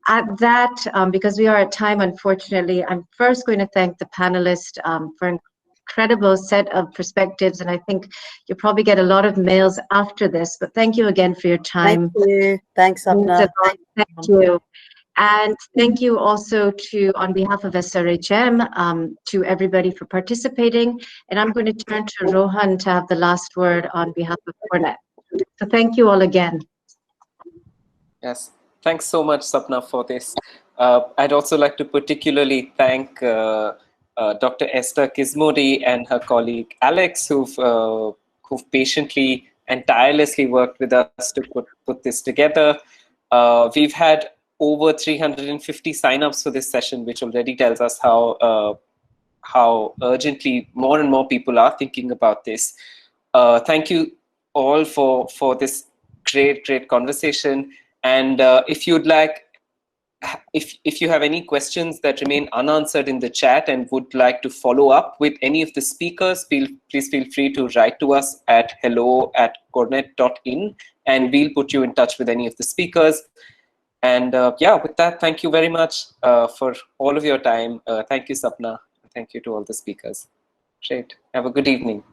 At that, because we are at time, unfortunately, I'm first going to thank the panelists for an incredible set of perspectives, and I think you'll probably get a lot of mails after this, but thank you again for your time. Thank you. Thanks, Sapna. Thank you. And thank you also to, on behalf of SRHM, to everybody for participating. And I'm going to turn to Rohan to have the last word on behalf of CoreNet. So thank you all again. Yes. Thanks so much, Sapna, for this. I'd also like to particularly thank Dr. Esther Kismodi and her colleague Alex, who've patiently and tirelessly worked with us to put this together. We've had over 350 signups for this session, which already tells us how urgently more and more people are thinking about this. Thank you all for this great conversation. And if you'd like, if you have any questions that remain unanswered in the chat and would like to follow up with any of the speakers, please feel free to write to us at hello@corenet.in, and we'll put you in touch with any of the speakers. And yeah, with that, thank you very much for all of your time. Thank you, Sapna. Thank you to all the speakers. Great. Have a good evening.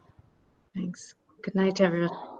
Thanks. Good night, everyone.